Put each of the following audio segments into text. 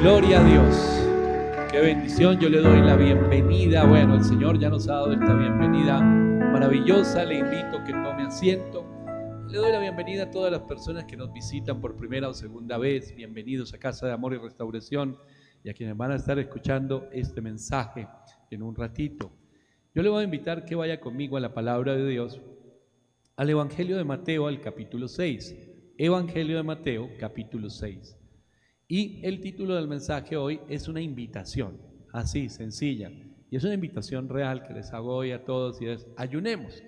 Gloria a Dios. Qué bendición. Yo le doy la bienvenida. Bueno, el Señor ya nos ha dado esta bienvenida maravillosa. Le invito a que tome asiento. Le doy la bienvenida a todas las personas que nos visitan por primera o segunda vez. Bienvenidos a Casa de Amor y Restauración, y a quienes van a estar escuchando este mensaje en un ratito. Yo le voy a invitar que vaya conmigo a la palabra de Dios, al Evangelio de Mateo, al capítulo 6. Evangelio de Mateo, capítulo 6. Y el título del mensaje hoy es una invitación, así, sencilla. Y es una invitación real que les hago hoy a todos, y es: ayunemos,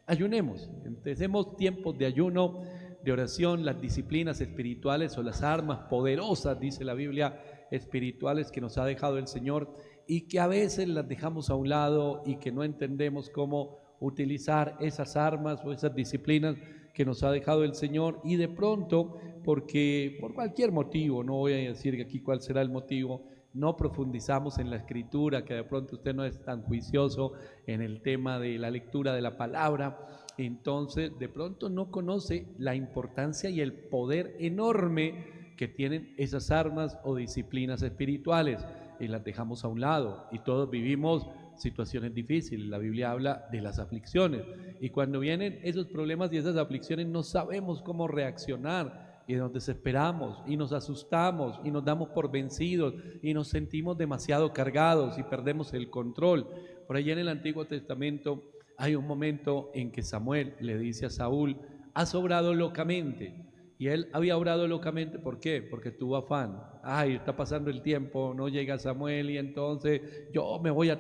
ayunemos. Empecemos tiempos de ayuno, de oración, las disciplinas espirituales o las armas poderosas, dice la Biblia, espirituales que nos ha dejado el Señor, y que a veces las dejamos a un lado y que no entendemos cómo utilizar esas armas o esas disciplinas que nos ha dejado el Señor, y de pronto, porque por cualquier motivo, no voy a decir aquí cuál será el motivo, no profundizamos en la escritura, que de pronto usted no es tan juicioso en el tema de la lectura de la palabra, entonces de pronto no conoce la importancia y el poder enorme que tienen esas armas o disciplinas espirituales, y las dejamos a un lado, y todos vivimos situaciones difíciles. La Biblia habla de las aflicciones, y cuando vienen esos problemas y esas aflicciones no sabemos cómo reaccionar, y nos desesperamos y nos asustamos y nos damos por vencidos y nos sentimos demasiado cargados y perdemos el control. Por allá en el Antiguo Testamento hay un momento en que Samuel le dice a Saúl: has obrado locamente. Y él había obrado locamente, ¿por qué? Porque tuvo afán. Ay, está pasando el tiempo, no llega Samuel, y entonces yo me voy a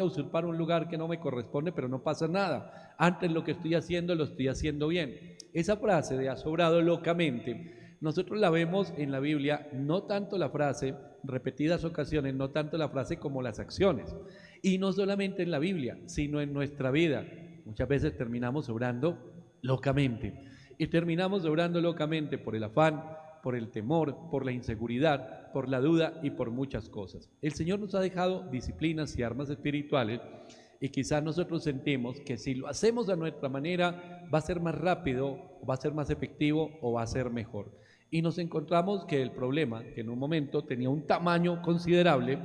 usurpar un lugar que no me corresponde, pero no pasa nada. Antes lo que estoy haciendo, lo estoy haciendo bien. Esa frase de has obrado locamente, nosotros la vemos en la Biblia, no tanto la frase, repetidas ocasiones, no tanto la frase como las acciones. Y no solamente en la Biblia, sino en nuestra vida. Muchas veces terminamos obrando locamente. Y terminamos obrando locamente por el afán, por el temor, por la inseguridad, por la duda y por muchas cosas. El Señor nos ha dejado disciplinas y armas espirituales, y quizás nosotros sentimos que si lo hacemos a nuestra manera va a ser más rápido, va a ser más efectivo o va a ser mejor. Y nos encontramos que el problema, que en un momento tenía un tamaño considerable,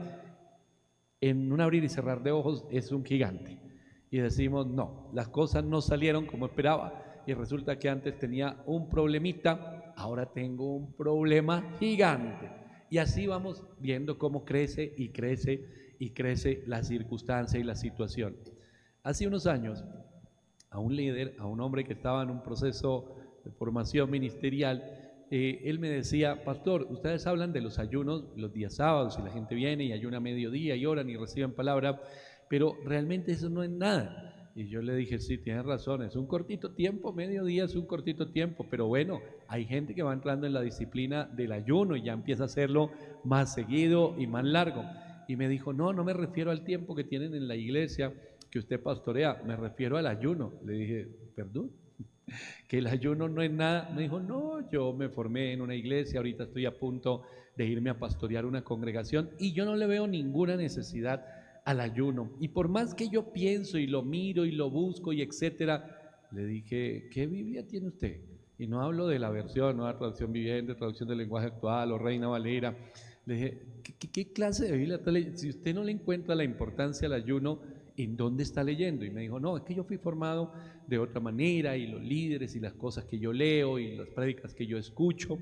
en un abrir y cerrar de ojos es un gigante. Y decimos: no, las cosas no salieron como esperaba, y resulta que antes tenía un problemita, ahora tengo un problema gigante. Y así vamos viendo cómo crece y crece y crece la circunstancia y la situación. Hace unos años, a un líder, a un hombre que estaba en un proceso de formación ministerial, él me decía: pastor, ustedes hablan de los ayunos los días sábados, y la gente viene y ayuna a mediodía y oran y reciben palabra, pero realmente eso no es nada. Y yo le dije: sí, tienes razón, es un cortito tiempo, mediodía es un cortito tiempo, pero bueno, hay gente que va entrando en la disciplina del ayuno y ya empieza a hacerlo más seguido y más largo. Y me dijo: no, no me refiero al tiempo que tienen en la iglesia que usted pastorea, me refiero al ayuno. Le dije: perdón, que el ayuno no es nada. Me dijo: no, yo me formé en una iglesia, ahorita estoy a punto de irme a pastorear una congregación y yo no le veo ninguna necesidad al ayuno. Y por más que yo pienso y lo miro y lo busco y etcétera, le dije: ¿qué Biblia tiene usted? Y no hablo de la versión, no la traducción viviente, traducción del lenguaje actual o Reina Valera. Le dije: ¿qué clase de Biblia está leyendo? Si usted no le encuentra la importancia al ayuno, ¿en dónde está leyendo? Y me dijo: no, es que yo fui formado de otra manera, y los líderes y las cosas que yo leo y las prédicas que yo escucho,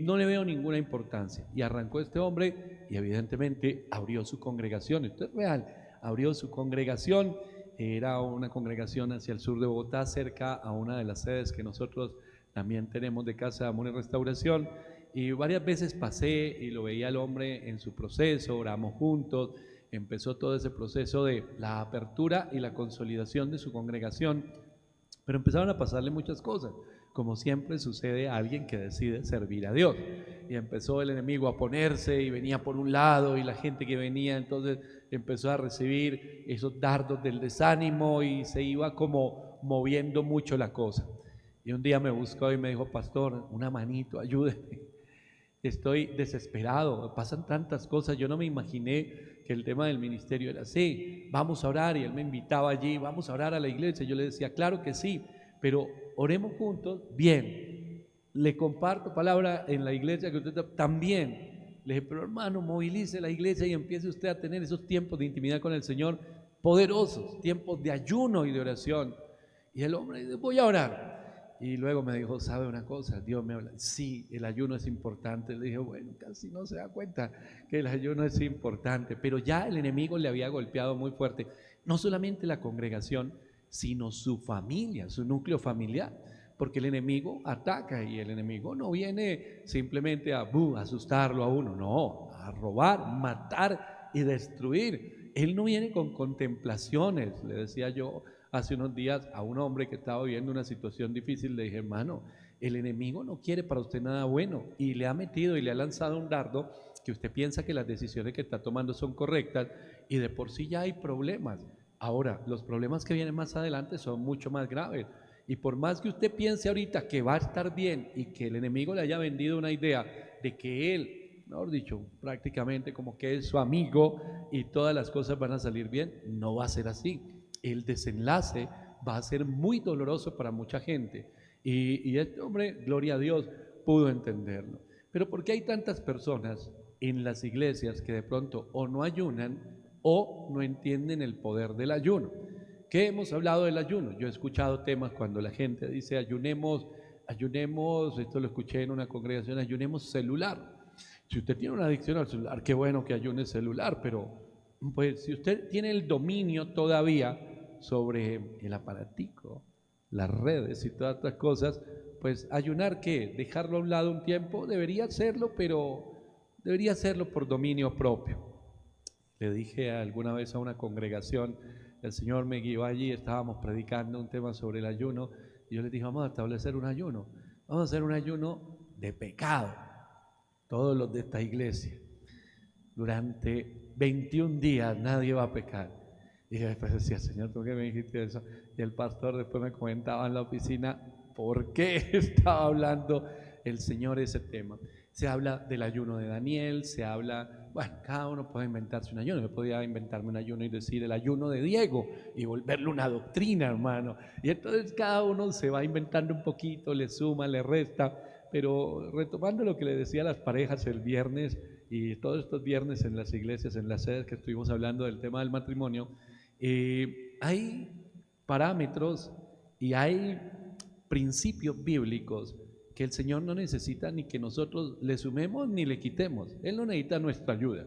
no le veo ninguna importancia. Y arrancó este hombre y evidentemente abrió su congregación. Esto es real, abrió su congregación. Era una congregación hacia el sur de Bogotá, cerca a una de las sedes que nosotros también tenemos de Casa de Amor y Restauración, y varias veces pasé y lo veía al hombre en su proceso, oramos juntos. Empezó todo ese proceso de la apertura y la consolidación de su congregación, pero empezaron a pasarle muchas cosas, como siempre sucede a alguien que decide servir a Dios. Y empezó el enemigo a ponerse, y venía por un lado, y la gente que venía entonces empezó a recibir esos dardos del desánimo, y se iba como moviendo mucho la cosa. Y un día me buscó y me dijo: pastor, una manito, ayúdeme, estoy desesperado, pasan tantas cosas. Yo no me imaginé que el tema del ministerio era así. Vamos a orar, y él me invitaba allí: vamos a orar a la iglesia. Yo le decía: claro que sí, pero oremos juntos. Bien, le comparto palabra en la iglesia que usted también. Le dije, pero hermano, movilice la iglesia y empiece usted a tener esos tiempos de intimidad con el Señor poderosos, tiempos de ayuno y de oración. Y el hombre dice, voy a orar. Y luego me dijo, ¿sabe una cosa? Dios me habla. Sí, el ayuno es importante. Le dije, bueno, casi no se da cuenta que el ayuno es importante. Pero ya el enemigo le había golpeado muy fuerte. No solamente la congregación, sino su familia, su núcleo familiar. Porque el enemigo ataca y el enemigo no viene simplemente a asustarlo a uno, no, a robar, matar y destruir. Él no viene con contemplaciones. Le decía yo hace unos días a un hombre que estaba viviendo una situación difícil, le dije, hermano, el enemigo no quiere para usted nada bueno y le ha metido y le ha lanzado un dardo que usted piensa que las decisiones que está tomando son correctas y de por sí ya hay problemas. Ahora, los problemas que vienen más adelante son mucho más graves. Y por más que usted piense ahorita que va a estar bien y que el enemigo le haya vendido una idea de que él, mejor dicho, prácticamente como que es su amigo y todas las cosas van a salir bien, no va a ser así. El desenlace va a ser muy doloroso para mucha gente. Y este hombre, gloria a Dios, pudo entenderlo. Pero ¿por qué hay tantas personas en las iglesias que de pronto o no ayunan o no entienden el poder del ayuno? ¿Qué hemos hablado del ayuno? Yo he escuchado temas cuando la gente dice ayunemos, esto lo escuché en una congregación, ayunemos celular. Si usted tiene una adicción al celular, qué bueno que ayune celular, pero pues si usted tiene el dominio todavía sobre el aparatico, las redes y todas otras cosas, pues ayunar, ¿qué? Dejarlo a un lado un tiempo, debería hacerlo, pero debería hacerlo por dominio propio. Le dije alguna vez a una congregación, el Señor me guió allí, estábamos predicando un tema sobre el ayuno, y yo les dije, vamos a establecer un ayuno, vamos a hacer un ayuno de pecado, todos los de esta iglesia, durante 21 días nadie va a pecar. Y yo después decía, Señor, ¿tú qué me dijiste eso? Y el pastor después me comentaba en la oficina, ¿por qué estaba hablando el Señor ese tema? Se habla del ayuno de Daniel, se habla, bueno, cada uno puede inventarse un ayuno. Yo podía inventarme un ayuno y decir el ayuno de Diego y volverlo una doctrina, hermano. Y entonces cada uno se va inventando un poquito, le suma, le resta. Pero retomando lo que le decía a las parejas el viernes y todos estos viernes en las iglesias, en las sedes que estuvimos hablando del tema del matrimonio, hay parámetros y hay principios bíblicos que el Señor no necesita ni que nosotros le sumemos ni le quitemos. Él no necesita nuestra ayuda.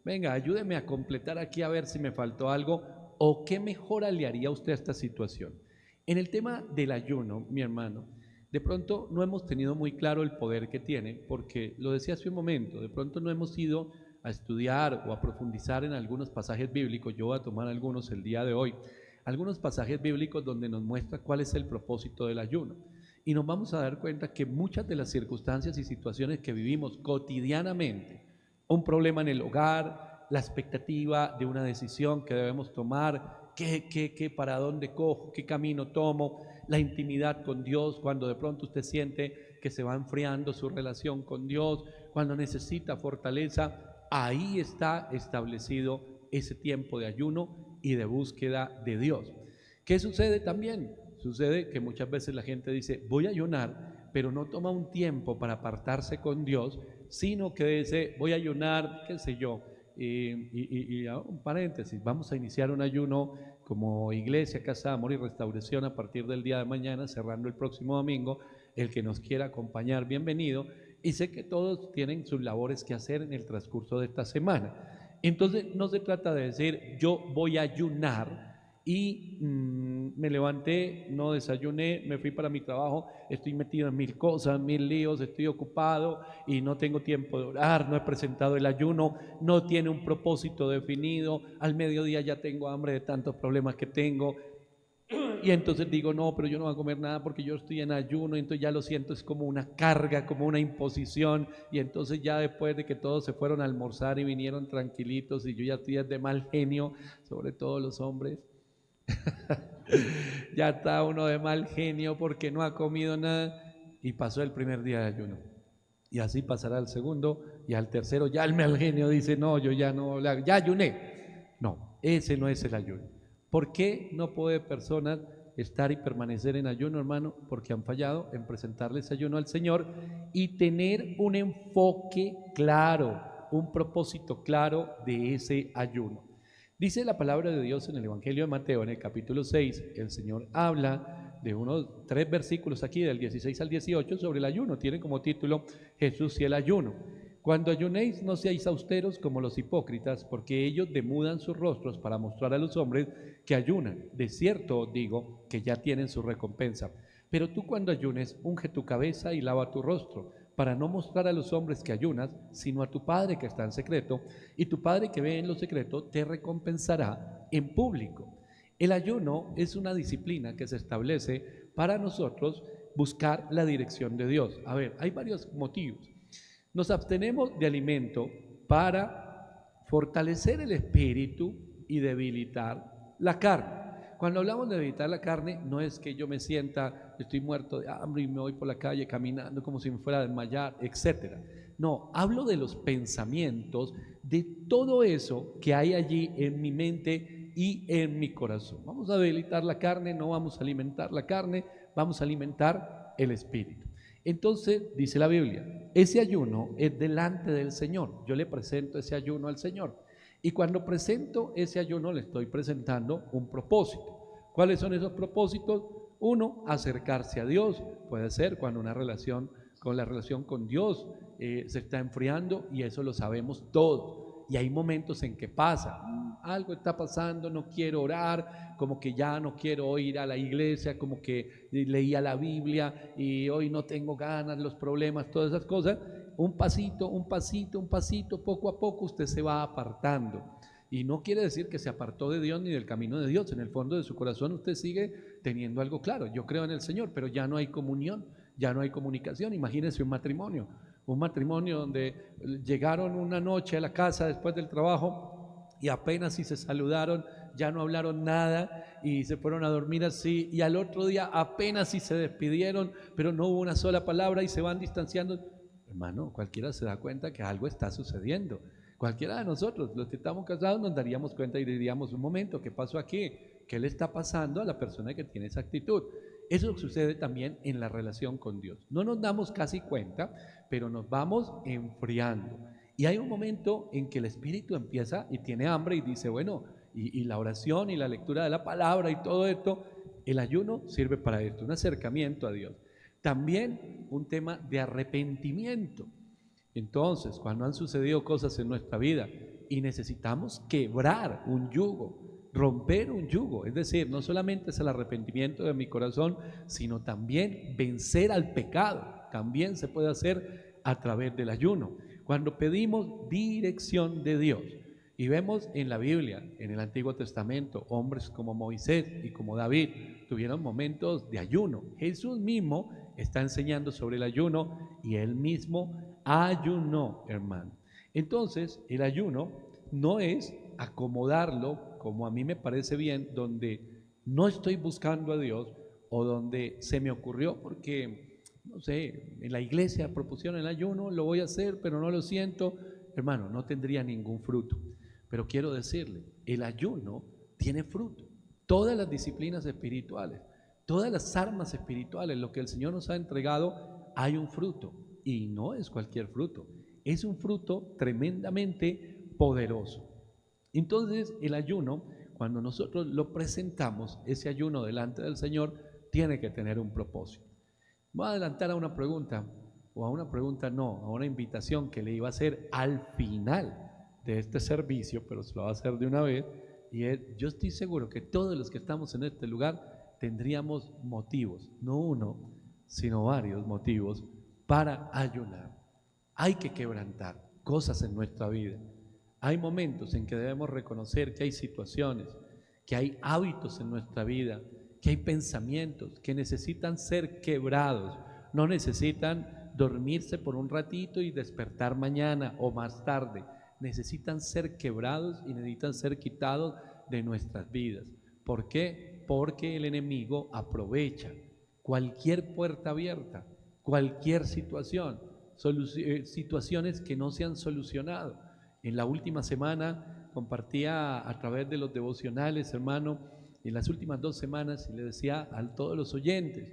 Venga, ayúdeme a completar aquí a ver si me faltó algo o qué mejora le haría a usted a esta situación. En el tema del ayuno, mi hermano, de pronto no hemos tenido muy claro el poder que tiene, porque lo decía hace un momento, de pronto no hemos ido a estudiar o a profundizar en algunos pasajes bíblicos. Yo voy a tomar algunos el día de hoy, algunos pasajes bíblicos donde nos muestra cuál es el propósito del ayuno. Y nos vamos a dar cuenta que muchas de las circunstancias y situaciones que vivimos cotidianamente, un problema en el hogar, la expectativa de una decisión que debemos tomar, para dónde cojo, qué camino tomo, la intimidad con Dios, cuando de pronto usted siente que se va enfriando su relación con Dios, cuando necesita fortaleza, ahí está establecido ese tiempo de ayuno y de búsqueda de Dios. ¿Qué sucede también? Sucede que muchas veces la gente dice, voy a ayunar, pero no toma un tiempo para apartarse con Dios, sino que dice, voy a ayunar, qué sé yo. Y un paréntesis, vamos a iniciar un ayuno como iglesia, Casa de Amor y Restauración a partir del día de mañana, cerrando el próximo domingo. El que nos quiera acompañar, bienvenido. Y sé que todos tienen sus labores que hacer en el transcurso de esta semana. Entonces no se trata de decir, yo voy a ayunar y me levanté, no desayuné, me fui para mi trabajo, estoy metido en mil cosas, mil líos, estoy ocupado y no tengo tiempo de orar, no he presentado el ayuno, no tiene un propósito definido, al mediodía ya tengo hambre de tantos problemas que tengo y entonces digo, no, pero yo no voy a comer nada porque yo estoy en ayuno, y entonces ya lo siento, es como una carga, como una imposición, y entonces ya después de que todos se fueron a almorzar y vinieron tranquilitos y yo ya estoy de mal genio, sobre todo los hombres, ya está uno de mal genio porque no ha comido nada y pasó el primer día de ayuno. Y así pasará el segundo y al tercero ya el mal genio dice, no, yo ya no, ya ayuné. No, ese no es el ayuno. ¿Por qué no puede personas estar y permanecer en ayuno, hermano? Porque han fallado en presentarles ayuno al Señor y tener un enfoque claro dar un propósito claro de ese ayuno. Dice la palabra de Dios en el Evangelio de Mateo, en el capítulo 6, el Señor habla de unos 3 versículos aquí, del 16 al 18, sobre el ayuno. Tiene como título Jesús y el ayuno. Cuando ayunéis, no seáis austeros como los hipócritas, porque ellos demudan sus rostros para mostrar a los hombres que ayunan. De cierto os digo que ya tienen su recompensa. Pero tú, cuando ayunes, unge tu cabeza y lava tu rostro, para no mostrar a los hombres que ayunas, sino a tu Padre que está en secreto, y tu Padre que ve en lo secreto te recompensará en público. El ayuno es una disciplina que se establece para nosotros buscar la dirección de Dios. A ver, hay varios motivos. Nos abstenemos de alimento para fortalecer el espíritu y debilitar la carne. Cuando hablamos de debilitar la carne, no es que yo me sienta, estoy muerto de hambre y me voy por la calle caminando como si me fuera a desmayar, etc. No, hablo de los pensamientos, de todo eso que hay allí en mi mente y en mi corazón. Vamos a debilitar la carne, no vamos a alimentar la carne, vamos a alimentar el espíritu. Entonces, dice la Biblia, ese ayuno es delante del Señor. Yo le presento ese ayuno al Señor. Y cuando presento ese ayuno, le estoy presentando un propósito. ¿Cuáles son esos propósitos? Uno, acercarse a Dios. Puede ser cuando la relación con Dios se está enfriando, y eso lo sabemos todos. Y hay momentos en que pasa, algo está pasando, no quiero orar, como que ya no quiero ir a la iglesia, como que leía la Biblia y hoy no tengo ganas, los problemas, todas esas cosas. Un pasito, un pasito, un pasito, poco a poco usted se va apartando. Y no quiere decir que se apartó de Dios ni del camino de Dios. En el fondo de su corazón usted sigue teniendo algo claro: yo creo en el Señor, pero ya no hay comunión, ya no hay comunicación. Imagínense un matrimonio donde llegaron una noche a la casa después del trabajo y apenas si se saludaron, ya no hablaron nada y se fueron a dormir así, y al otro día apenas si se despidieron, pero no hubo una sola palabra y se van distanciando. Hermano, cualquiera se da cuenta que algo está sucediendo. Cualquiera de nosotros, los que estamos casados, nos daríamos cuenta y diríamos: un momento, ¿qué pasó aquí? ¿Qué le está pasando a la persona que tiene esa actitud? Eso sucede también en la relación con Dios. No nos damos casi cuenta, pero nos vamos enfriando. Y hay un momento en que el espíritu empieza y tiene hambre y dice: bueno, y la oración y la lectura de la palabra y todo esto, el ayuno sirve para esto, un acercamiento a Dios. También un tema de arrepentimiento. Entonces, cuando han sucedido cosas en nuestra vida y necesitamos quebrar un yugo, romper un yugo, es decir, no solamente es el arrepentimiento de mi corazón, sino también vencer al pecado, también se puede hacer a través del ayuno. Cuando pedimos dirección de Dios, y vemos en la Biblia, en el Antiguo Testamento, hombres como Moisés y como David tuvieron momentos de ayuno. Jesús mismo está enseñando sobre el ayuno y él mismo ayunó, hermano. Entonces, el ayuno no es acomodarlo como a mí me parece bien, donde no estoy buscando a Dios o donde se me ocurrió porque, no sé, en la iglesia propusieron el ayuno, lo voy a hacer, pero no lo siento. Hermano, no tendría ningún fruto. Pero quiero decirle, el ayuno tiene fruto. Todas las disciplinas espirituales, todas las armas espirituales, lo que el Señor nos ha entregado, hay un fruto. Y no es cualquier fruto, es un fruto tremendamente poderoso. Entonces, el ayuno, cuando nosotros lo presentamos, ese ayuno delante del Señor, tiene que tener un propósito. Voy a adelantar a una pregunta, o a una pregunta no, a una invitación que le iba a hacer al final de este servicio, pero se lo va a hacer de una vez, y es: yo estoy seguro que todos los que estamos en este lugar tendríamos motivos, no uno, sino varios motivos para ayunar. Hay que quebrantar cosas en nuestra vida. Hay momentos en que debemos reconocer que hay situaciones, que hay hábitos en nuestra vida, que hay pensamientos que necesitan ser quebrados. No necesitan dormirse por un ratito y despertar mañana o más tarde. Necesitan ser quebrados y necesitan ser quitados de nuestras vidas. ¿Por qué? Porque el enemigo aprovecha cualquier puerta abierta, cualquier situación, situaciones que no se han solucionado. En la última semana compartía a través de los devocionales, hermano, en las últimas 2 semanas, y le decía a todos los oyentes: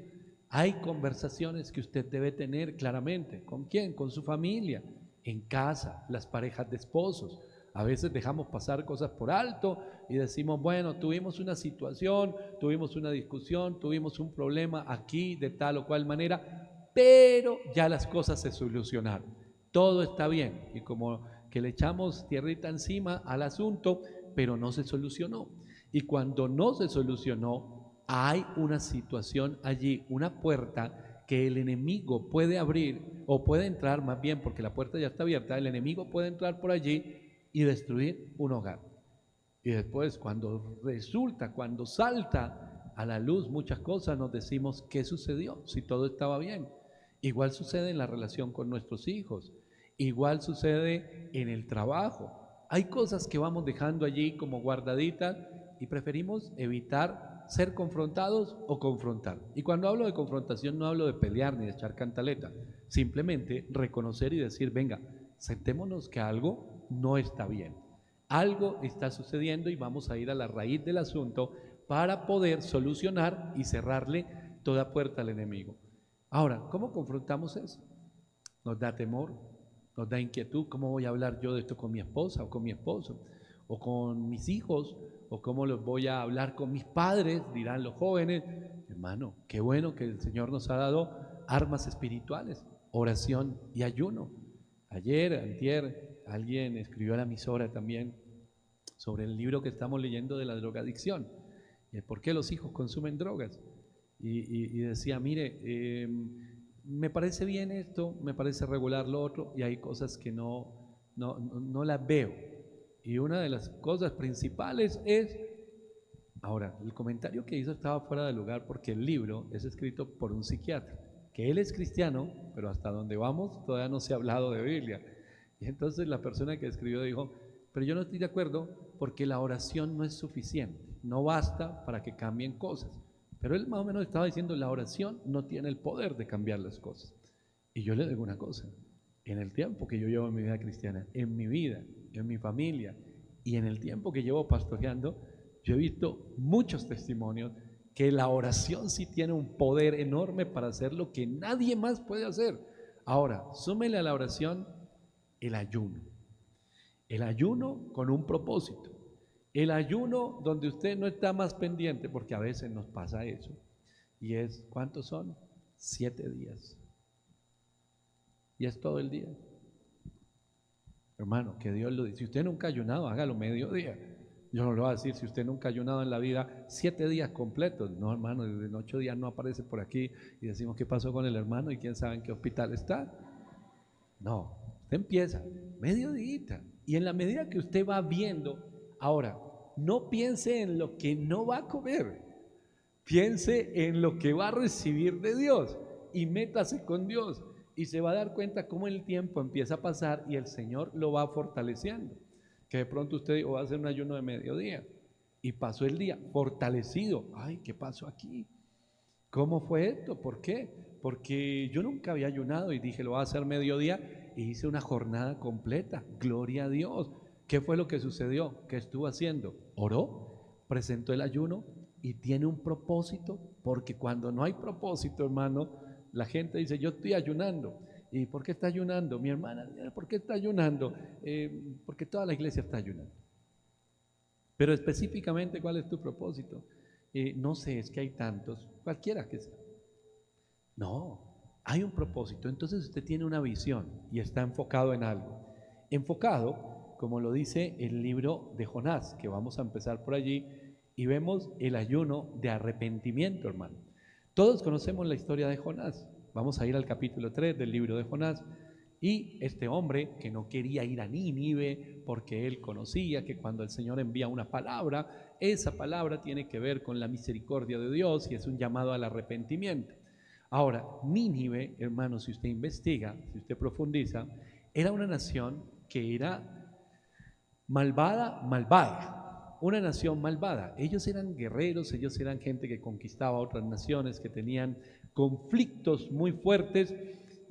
hay conversaciones que usted debe tener claramente. ¿Con quién? Con su familia. en casa, las parejas de esposos. A veces dejamos pasar cosas por alto y decimos, bueno, tuvimos una situación, tuvimos una discusión, tuvimos un problema aquí de tal o cual manera, pero ya las cosas se solucionaron. Todo está bien. Y como que le echamos tierrita encima al asunto, pero no se solucionó. Y cuando no se solucionó, hay una situación allí, una puerta que el enemigo puede abrir o puede entrar, más bien porque la puerta ya está abierta, el enemigo puede entrar por allí y destruir un hogar. Y después cuando salta a la luz muchas cosas, nos decimos, ¿qué sucedió? Si todo estaba bien. Igual sucede en la relación con nuestros hijos, igual sucede en el trabajo. Hay cosas que vamos dejando allí como guardaditas y preferimos evitar ser confrontados o confrontar. Y cuando hablo de confrontación no hablo de pelear ni de echar cantaleta, simplemente reconocer y decir, venga, sentémonos que algo no está bien. Algo está sucediendo y vamos a ir a la raíz del asunto para poder solucionar y cerrarle toda puerta al enemigo. Ahora, ¿cómo confrontamos eso? Nos da temor, nos da inquietud. ¿Cómo voy a hablar yo de esto con mi esposa o con mi esposo? O con mis hijos, o cómo los voy a hablar con mis padres, dirán los jóvenes. Hermano, qué bueno que el Señor nos ha dado armas espirituales, oración y ayuno. Ayer, antier, alguien escribió a la emisora también sobre el libro que estamos leyendo de la drogadicción, por qué los hijos consumen drogas. Y decía, mire, me parece bien esto, me parece regular lo otro, y hay cosas que no las veo. Y una de las cosas principales es, ahora, el comentario que hizo estaba fuera de lugar porque el libro es escrito por un psiquiatra, que él es cristiano, pero hasta donde vamos todavía no se ha hablado de Biblia. Y entonces la persona que escribió dijo, pero yo no estoy de acuerdo porque la oración no es suficiente, no basta para que cambien cosas. Pero él más o menos estaba diciendo, la oración no tiene el poder de cambiar las cosas. Y yo le digo una cosa, en el tiempo que yo llevo en mi vida cristiana, en mi vida, en mi familia y en el tiempo que llevo pastoreando, yo he visto muchos testimonios que la oración sí tiene un poder enorme para hacer lo que nadie más puede hacer. Ahora, súmele a la oración el ayuno. El ayuno con un propósito. El ayuno donde usted no está más pendiente, porque a veces nos pasa eso. Y es, ¿cuántos son? 7 días. Y es todo el día. Hermano, que Dios lo dice. Si usted nunca ha ayunado, hágalo mediodía. Yo no lo voy a decir, si usted nunca ha ayunado en la vida 7 días completos. No, hermano, en 8 días no aparece por aquí y decimos, ¿qué pasó con el hermano? Y quién sabe en qué hospital está. No, usted empieza mediodía. Y en la medida que usted va viendo, ahora, no piense en lo que no va a comer, piense en lo que va a recibir de Dios y métase con Dios y se va a dar cuenta cómo el tiempo empieza a pasar y el Señor lo va fortaleciendo. Que de pronto usted dijo, va a hacer un ayuno de mediodía y pasó el día fortalecido. Ay, ¿qué pasó aquí? ¿Cómo fue esto? ¿Por qué? Porque yo nunca había ayunado y dije, lo voy a hacer mediodía y hice una jornada completa. Gloria a Dios. ¿Qué fue lo que sucedió? ¿Qué estuvo haciendo? Oró, presentó el ayuno y tiene un propósito, porque cuando no hay propósito, hermano, la gente dice, yo estoy ayunando. ¿Y por qué está ayunando? Mi hermana, ¿por qué está ayunando? Porque toda la iglesia está ayunando. Pero específicamente, ¿cuál es tu propósito? No sé, es que hay tantos, cualquiera que sea. No, hay un propósito. Entonces usted tiene una visión y está enfocado en algo. Enfocado, como lo dice el libro de Jonás, que vamos a empezar por allí, y vemos el ayuno de arrepentimiento, hermano. Todos conocemos la historia de Jonás. Vamos a ir al capítulo 3 del libro de Jonás. Y este hombre que no quería ir a Nínive porque él conocía que cuando el Señor envía una palabra, esa palabra tiene que ver con la misericordia de Dios y es un llamado al arrepentimiento. Ahora, Nínive, hermano, si usted investiga, si usted profundiza, era una nación que era malvada, una nación malvada. Ellos eran guerreros, ellos eran gente que conquistaba otras naciones, que tenían conflictos muy fuertes.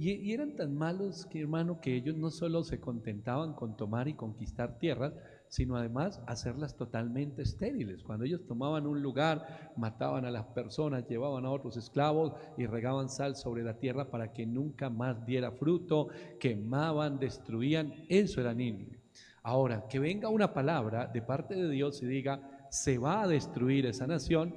Y eran tan malos, que, hermano, que ellos no solo se contentaban con tomar y conquistar tierras, sino además hacerlas totalmente estériles. Cuando ellos tomaban un lugar, mataban a las personas, llevaban a otros esclavos y regaban sal sobre la tierra para que nunca más diera fruto, quemaban, destruían. Eso era Nínive. Ahora, que venga una palabra de parte de Dios y diga, se va a destruir esa nación.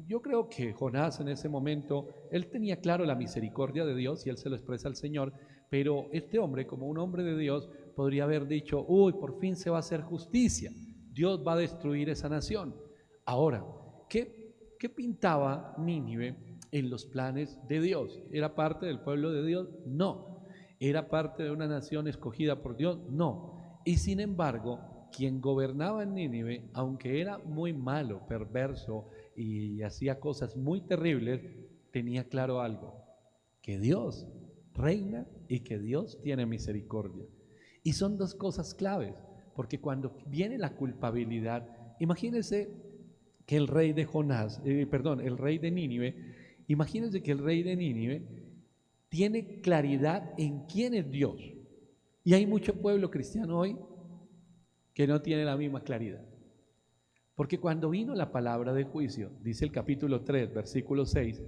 Yo creo que Jonás en ese momento, él tenía claro la misericordia de Dios y él se lo expresa al Señor, pero este hombre, como un hombre de Dios, podría haber dicho, uy, por fin se va a hacer justicia, Dios va a destruir esa nación. Ahora, ¿qué pintaba Nínive en los planes de Dios? ¿Era parte del pueblo de Dios? No. ¿Era parte de una nación escogida por Dios? No. Y sin embargo, quien gobernaba en Nínive, aunque era muy malo, perverso y hacía cosas muy terribles, tenía claro algo, que Dios reina y que Dios tiene misericordia. Y son dos cosas claves, porque cuando viene la culpabilidad, imagínense que el rey de el rey de Nínive, imagínense que el rey de Nínive tiene claridad en quién es Dios. Y hay mucho pueblo cristiano hoy que no tiene la misma claridad. Porque cuando vino la palabra de juicio, dice el capítulo 3, versículo 6,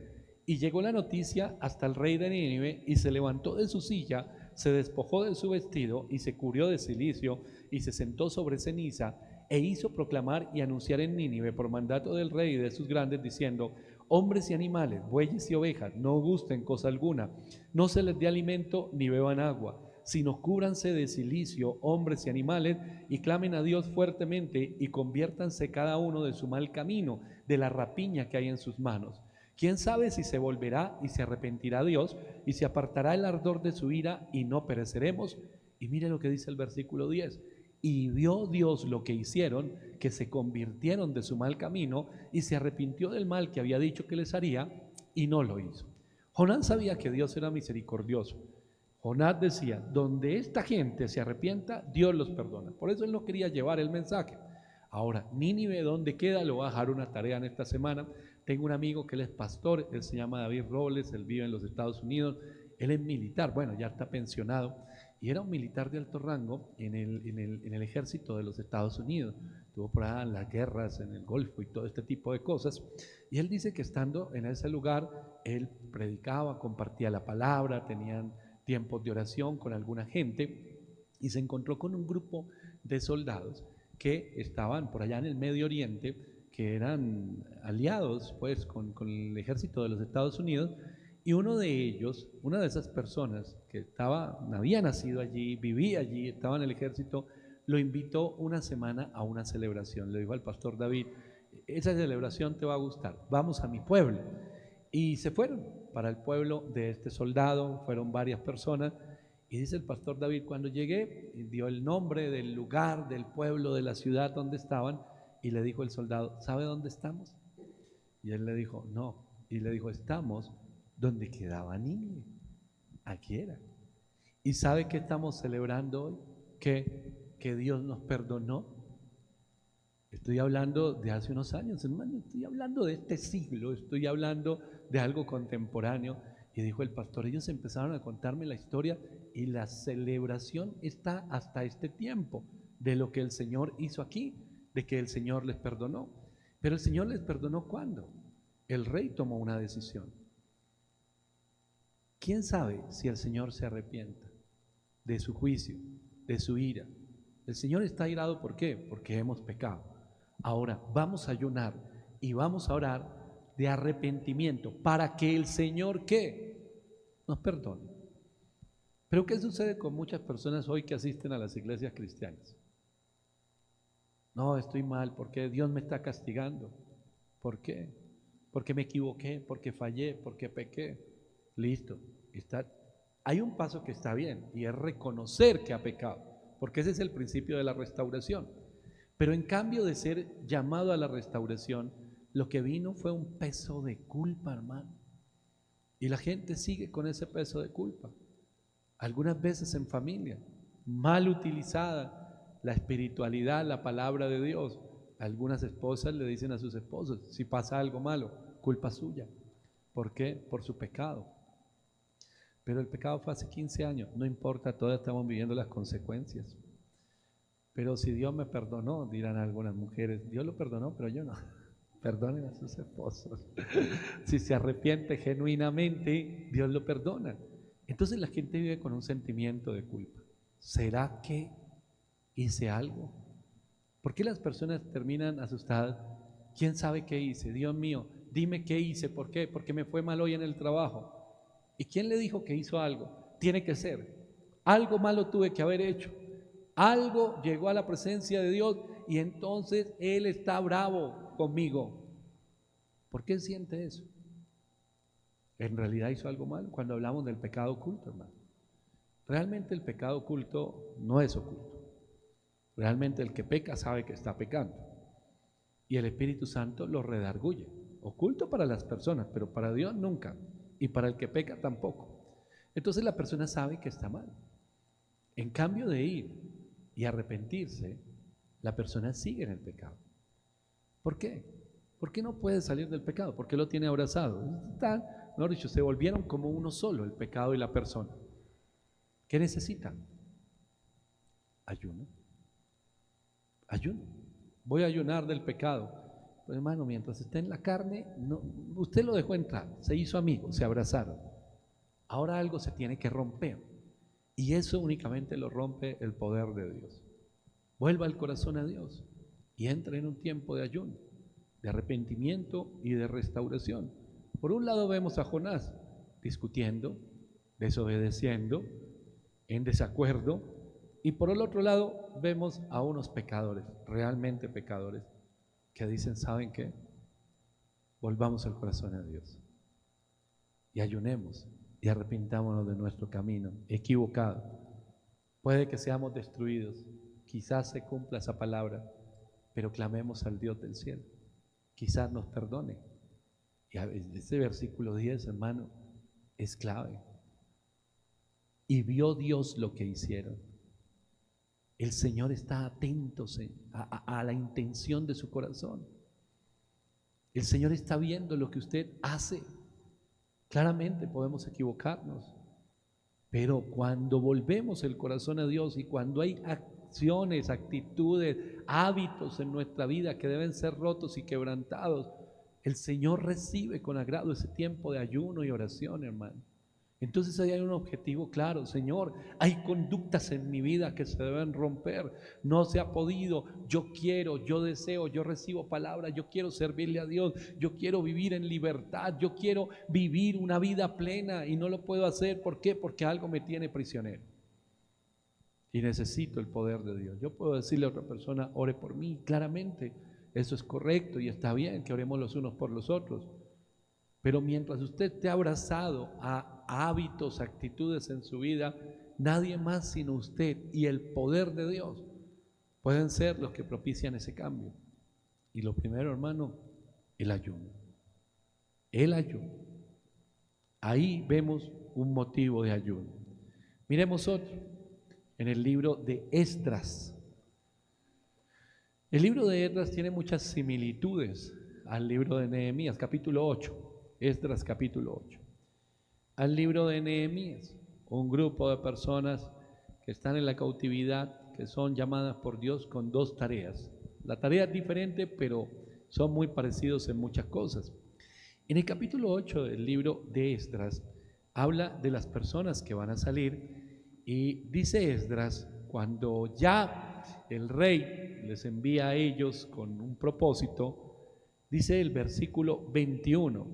y llegó la noticia hasta el rey de Nínive, y se levantó de su silla, se despojó de su vestido, y se cubrió de cilicio, y se sentó sobre ceniza, e hizo proclamar y anunciar en Nínive, por mandato del rey y de sus grandes, diciendo, hombres y animales, bueyes y ovejas, no gusten cosa alguna, no se les dé alimento ni beban agua, sino cúbranse de cilicio, hombres y animales, y clamen a Dios fuertemente, y conviértanse cada uno de su mal camino, de la rapiña que hay en sus manos. ¿Quién sabe si se volverá y se arrepentirá Dios, y se apartará el ardor de su ira, y no pereceremos? Y mire lo que dice el versículo 10. Y vio Dios lo que hicieron, que se convirtieron de su mal camino, y se arrepintió del mal que había dicho que les haría, y no lo hizo. Jonás sabía que Dios era misericordioso. Jonás decía, donde esta gente se arrepienta, Dios los perdona. Por eso él no quería llevar el mensaje. Ahora, Nínive, ¿dónde queda? Lo voy a dejar una tarea en esta semana. Tengo un amigo que él es pastor, él se llama David Robles, él vive en los Estados Unidos, él es militar, bueno, ya está pensionado, y era un militar de alto rango en el ejército de los Estados Unidos. Estuvo por allá en las guerras, en el Golfo y todo este tipo de cosas. Y él dice que estando en ese lugar, él predicaba, compartía la palabra, tenían tiempos de oración con alguna gente, y se encontró con un grupo de soldados que estaban por allá en el Medio Oriente, que eran aliados pues con el ejército de los Estados Unidos, y uno de ellos, una de esas personas que había nacido allí, vivía allí, estaba en el ejército, lo invitó una semana a una celebración. Le dijo al pastor David, esa celebración te va a gustar, vamos a mi pueblo. Y se fueron para el pueblo de este soldado, fueron varias personas, y dice el pastor David, cuando llegué, dio el nombre del lugar, del pueblo, de la ciudad donde estaban, y le dijo el soldado, ¿sabe dónde estamos? Y él le dijo, no, y le dijo, estamos donde quedaba Nínive, aquí era. ¿Y sabe qué estamos celebrando hoy? Que Dios nos perdonó. Estoy hablando de hace unos años, hermano, estoy hablando de este siglo, estoy hablando de algo contemporáneo. Y dijo el pastor, ellos empezaron a contarme la historia y la celebración está hasta este tiempo de lo que el Señor hizo aquí, de que el Señor les perdonó. Pero el Señor les perdonó ¿cuándo? El rey tomó una decisión. ¿Quién sabe si el Señor se arrepienta de su juicio, de su ira? El Señor está irado, ¿por qué? Porque hemos pecado. Ahora vamos a ayunar y vamos a orar de arrepentimiento para que el Señor ¿qué? Nos perdone. Pero ¿qué sucede con muchas personas hoy que asisten a las iglesias cristianas? No, estoy mal, porque Dios me está castigando. ¿Por qué? Porque me equivoqué, porque fallé, porque pequé. Listo, hay un paso que está bien y es reconocer que ha pecado, porque ese es el principio de la restauración. Pero en cambio de ser llamado a la restauración, lo que vino fue un peso de culpa, hermano. Y la gente sigue con ese peso de culpa. Algunas veces en familia, mal utilizada la espiritualidad, la palabra de Dios. Algunas esposas le dicen a sus esposos, si pasa algo malo, culpa suya. ¿Por qué? Por su pecado. Pero el pecado fue hace 15 años, no importa, todas estamos viviendo las consecuencias. Pero si Dios me perdonó, dirán algunas mujeres, Dios lo perdonó, pero yo no. Perdonen a sus esposos. Si se arrepiente genuinamente, Dios lo perdona. Entonces la gente vive con un sentimiento de culpa. ¿Será que hice algo? ¿Por qué las personas terminan asustadas? ¿Quién sabe qué hice? Dios mío, dime qué hice. ¿Por qué? Porque me fue mal hoy en el trabajo. ¿Y quién le dijo que hizo algo? Tiene que ser. Algo malo tuve que haber hecho. Algo llegó a la presencia de Dios y entonces Él está bravo conmigo. ¿Por qué siente eso? En realidad hizo algo malo cuando hablamos del pecado oculto, hermano. Realmente el pecado oculto no es oculto. Realmente el que peca sabe que está pecando. Y el Espíritu Santo lo redarguye. Oculto para las personas, pero para Dios nunca. Y para el que peca tampoco. Entonces la persona sabe que está mal. En cambio de ir y arrepentirse, la persona sigue en el pecado. ¿Por qué? ¿Por qué no puede salir del pecado? Porque lo tiene abrazado. Están, mejor dicho, se volvieron como uno solo, el pecado y la persona. ¿Qué necesitan? Ayuno. Ayuno. Voy a ayunar del pecado. Pues hermano, mientras esté en la carne, no, usted lo dejó entrar, se hizo amigo, se abrazaron. Ahora algo se tiene que romper. Y eso únicamente lo rompe el poder de Dios. Vuelva el corazón a Dios y entre en un tiempo de ayuno, de arrepentimiento y de restauración. Por un lado vemos a Jonás discutiendo, desobedeciendo, en desacuerdo, y por el otro lado vemos a unos pecadores, realmente pecadores, que dicen, ¿saben qué? Volvamos el corazón a Dios y ayunemos y arrepintámonos de nuestro camino equivocado. Puede que seamos destruidos, quizás se cumpla esa palabra, pero clamemos al Dios del cielo, quizás nos perdone. Y ese versículo 10, hermano, es clave. Y vio Dios lo que hicieron. El Señor está atento a la intención de su corazón. El Señor está viendo lo que usted hace. Claramente podemos equivocarnos, pero cuando volvemos el corazón a Dios y cuando hay acciones, actitudes, hábitos en nuestra vida que deben ser rotos y quebrantados, el Señor recibe con agrado ese tiempo de ayuno y oración, hermano. Entonces ahí hay un objetivo claro. Señor, hay conductas en mi vida que se deben romper, no se ha podido, yo quiero, yo deseo, yo recibo palabra, yo quiero servirle a Dios, yo quiero vivir en libertad, yo quiero vivir una vida plena y no lo puedo hacer. ¿Por qué? Porque algo me tiene prisionero y necesito el poder de Dios. Yo puedo decirle a otra persona, ore por mí, claramente, eso es correcto y está bien que oremos los unos por los otros. Pero mientras usted esté abrazado a hábitos, actitudes en su vida, nadie más sino usted y el poder de Dios pueden ser los que propician ese cambio. Y lo primero, hermano, el ayuno. El ayuno. Ahí vemos un motivo de ayuno. Miremos otro, en el libro de Esdras. El libro de Esdras tiene muchas similitudes al libro de Nehemías, capítulo 8. Esdras capítulo 8. Al libro de Nehemías, un grupo de personas que están en la cautividad, que son llamadas por Dios con dos tareas. La tarea es diferente, pero son muy parecidos en muchas cosas. En el capítulo 8 del libro de Esdras, habla de las personas que van a salir y dice Esdras, cuando ya el rey les envía a ellos con un propósito, dice el versículo 21,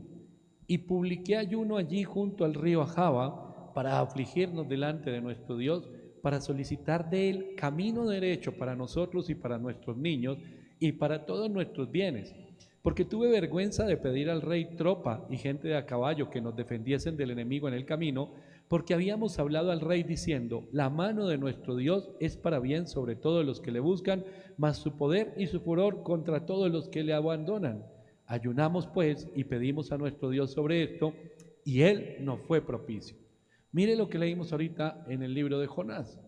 y publiqué ayuno allí junto al río Ahava para afligirnos delante de nuestro Dios, para solicitar de Él camino derecho para nosotros y para nuestros niños y para todos nuestros bienes. Porque tuve vergüenza de pedir al rey tropa y gente de a caballo que nos defendiesen del enemigo en el camino, porque habíamos hablado al rey diciendo, la mano de nuestro Dios es para bien sobre todos los que le buscan, mas su poder y su furor contra todos los que le abandonan. Ayunamos pues y pedimos a nuestro Dios sobre esto, y Él nos fue propicio. Mire lo que leímos ahorita en el libro de Jonás.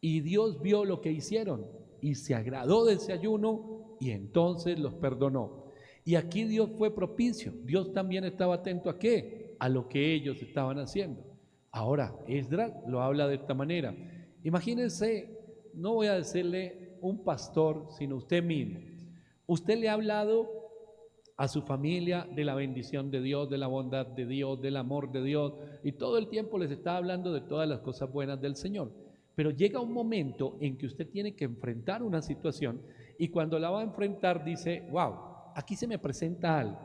Y Dios vio lo que hicieron y se agradó de ese ayuno y entonces los perdonó. Y aquí Dios fue propicio. Dios también estaba atento ¿a qué? A lo que ellos estaban haciendo. Ahora, Esdras lo habla de esta manera. Imagínense, no voy a decirle un pastor, sino usted mismo. Usted le ha hablado a su familia de la bendición de Dios, de la bondad de Dios, del amor de Dios, y todo el tiempo les está hablando de todas las cosas buenas del Señor. Pero llega un momento en que usted tiene que enfrentar una situación, y cuando la va a enfrentar dice, wow, aquí se me presenta algo.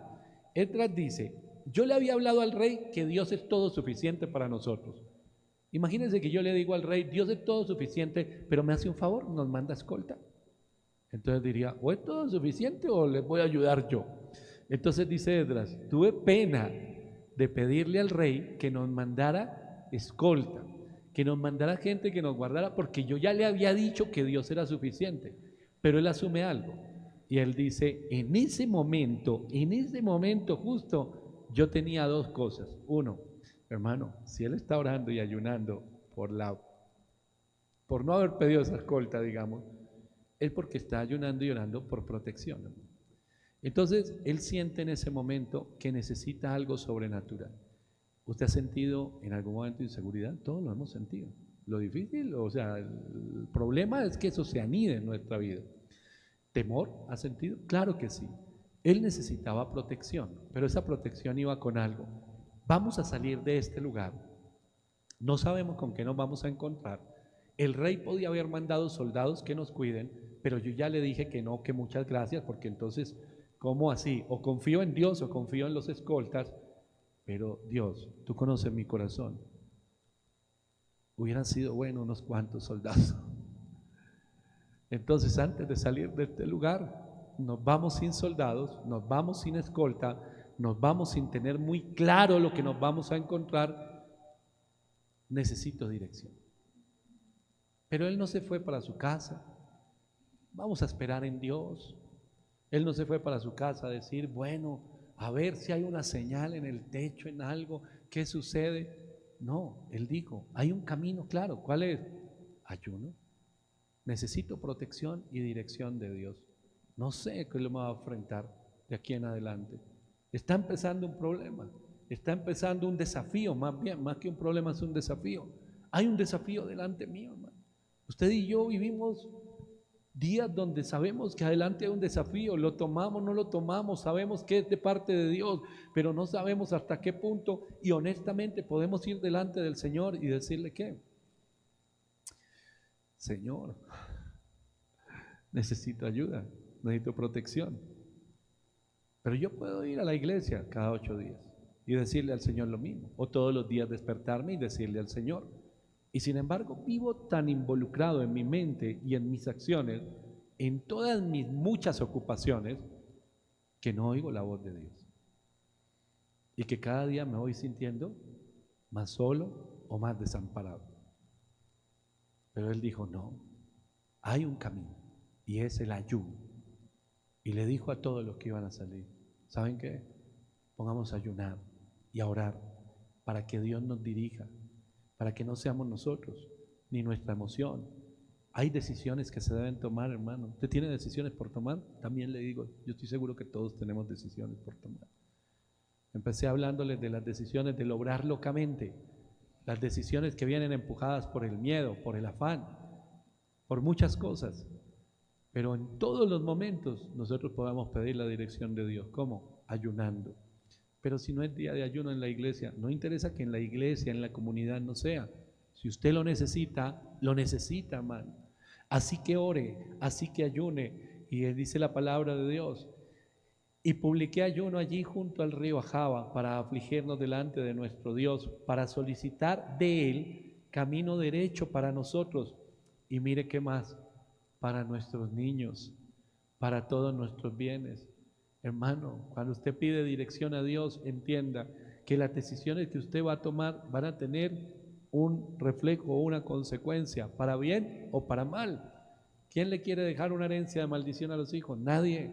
Esdras dice, yo le había hablado al rey que Dios es todo suficiente para nosotros. Imagínense que yo le digo al rey, Dios es todo suficiente, pero me hace un favor, nos manda escolta. Entonces diría, o es todo suficiente o les voy a ayudar yo. Entonces dice Esdras, tuve pena de pedirle al rey que nos mandara escolta, que nos mandara gente que nos guardara, porque yo ya le había dicho que Dios era suficiente. Pero él asume algo, y él dice, en ese momento justo, yo tenía dos cosas. Uno, hermano, si él está orando y ayunando por no haber pedido esa escolta, digamos, es porque está ayunando y orando por protección. Entonces, él siente en ese momento que necesita algo sobrenatural. ¿Usted ha sentido en algún momento inseguridad? Todos lo hemos sentido. Lo difícil, o sea, el problema es que eso se anide en nuestra vida. ¿Temor ha sentido? Claro que sí. Él necesitaba protección, pero esa protección iba con algo. Vamos a salir de este lugar. No sabemos con qué nos vamos a encontrar. El rey podía haber mandado soldados que nos cuiden, pero yo ya le dije que no, que muchas gracias, porque entonces, ¿cómo así? O confío en Dios o confío en los escoltas, pero Dios, tú conoces mi corazón. Hubieran sido buenos unos cuantos soldados. Entonces, antes de salir de este lugar, nos vamos sin soldados, nos vamos sin escolta, nos vamos sin tener muy claro lo que nos vamos a encontrar. Necesito dirección. Pero él no se fue para su casa. Vamos a esperar en Dios. Él no se fue para su casa a decir, bueno, a ver si hay una señal en el techo, en algo, ¿qué sucede? No, él dijo, hay un camino claro. ¿Cuál es? Ayuno. Necesito protección y dirección de Dios. No sé qué lo va a enfrentar de aquí en adelante. Está empezando un problema, está empezando un desafío, más bien, más que un problema es un desafío. Hay un desafío delante mío, hermano. Usted y yo vivimos días donde sabemos que adelante hay un desafío, lo tomamos, no lo tomamos, sabemos que es de parte de Dios, pero no sabemos hasta qué punto, y honestamente podemos ir delante del Señor y decirle ¿qué? Señor, necesito ayuda, necesito protección. Pero yo puedo ir a la iglesia cada 8 días y decirle al Señor lo mismo, o todos los días despertarme y decirle al Señor. Y sin embargo vivo tan involucrado en mi mente y en mis acciones, en todas mis muchas ocupaciones, que no oigo la voz de Dios. Y que cada día me voy sintiendo más solo o más desamparado. Pero él dijo, no, hay un camino y es el ayuno. Y le dijo a todos los que iban a salir, ¿saben qué? Pongamos a ayunar y a orar para que Dios nos dirija, para que no seamos nosotros ni nuestra emoción. Hay decisiones que se deben tomar, hermano. ¿Usted tiene decisiones por tomar? También le digo, yo estoy seguro que todos tenemos decisiones por tomar. Empecé hablándoles de las decisiones del obrar locamente, las decisiones que vienen empujadas por el miedo, por el afán, por muchas cosas. Pero en todos los momentos nosotros podamos pedir la dirección de Dios. ¿Cómo? Ayunando. Pero si no es día de ayuno en la iglesia, no interesa que en la iglesia, en la comunidad no sea. Si usted lo necesita, hermano. Así que ore, así que ayune. Y dice la palabra de Dios. Y publiqué ayuno allí junto al río Ahava para afligirnos delante de nuestro Dios, para solicitar de Él camino derecho para nosotros. Y mire qué más, para nuestros niños, para todos nuestros bienes. Hermano, cuando usted pide dirección a Dios, entienda que las decisiones que usted va a tomar van a tener un reflejo o una consecuencia, para bien o para mal. ¿Quién le quiere dejar una herencia de maldición a los hijos? Nadie,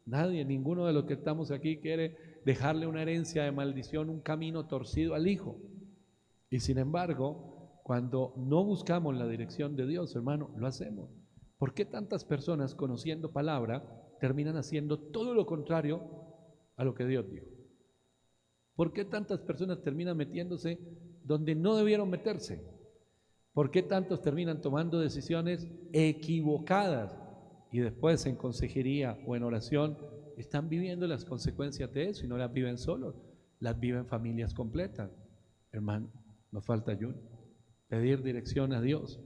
nadie, ninguno de los que estamos aquí quiere dejarle una herencia de maldición, un camino torcido al hijo. Y sin embargo, cuando no buscamos la dirección de Dios, hermano, lo hacemos. ¿Por qué tantas personas conociendo palabra terminan haciendo todo lo contrario a lo que Dios dijo? ¿Por qué tantas personas terminan metiéndose donde no debieron meterse. ¿Por qué tantos terminan tomando decisiones equivocadas y después en consejería o en oración están viviendo las consecuencias de eso y no las viven solos, las viven familias completas? Hermano, nos falta ayuno, pedir dirección a Dios.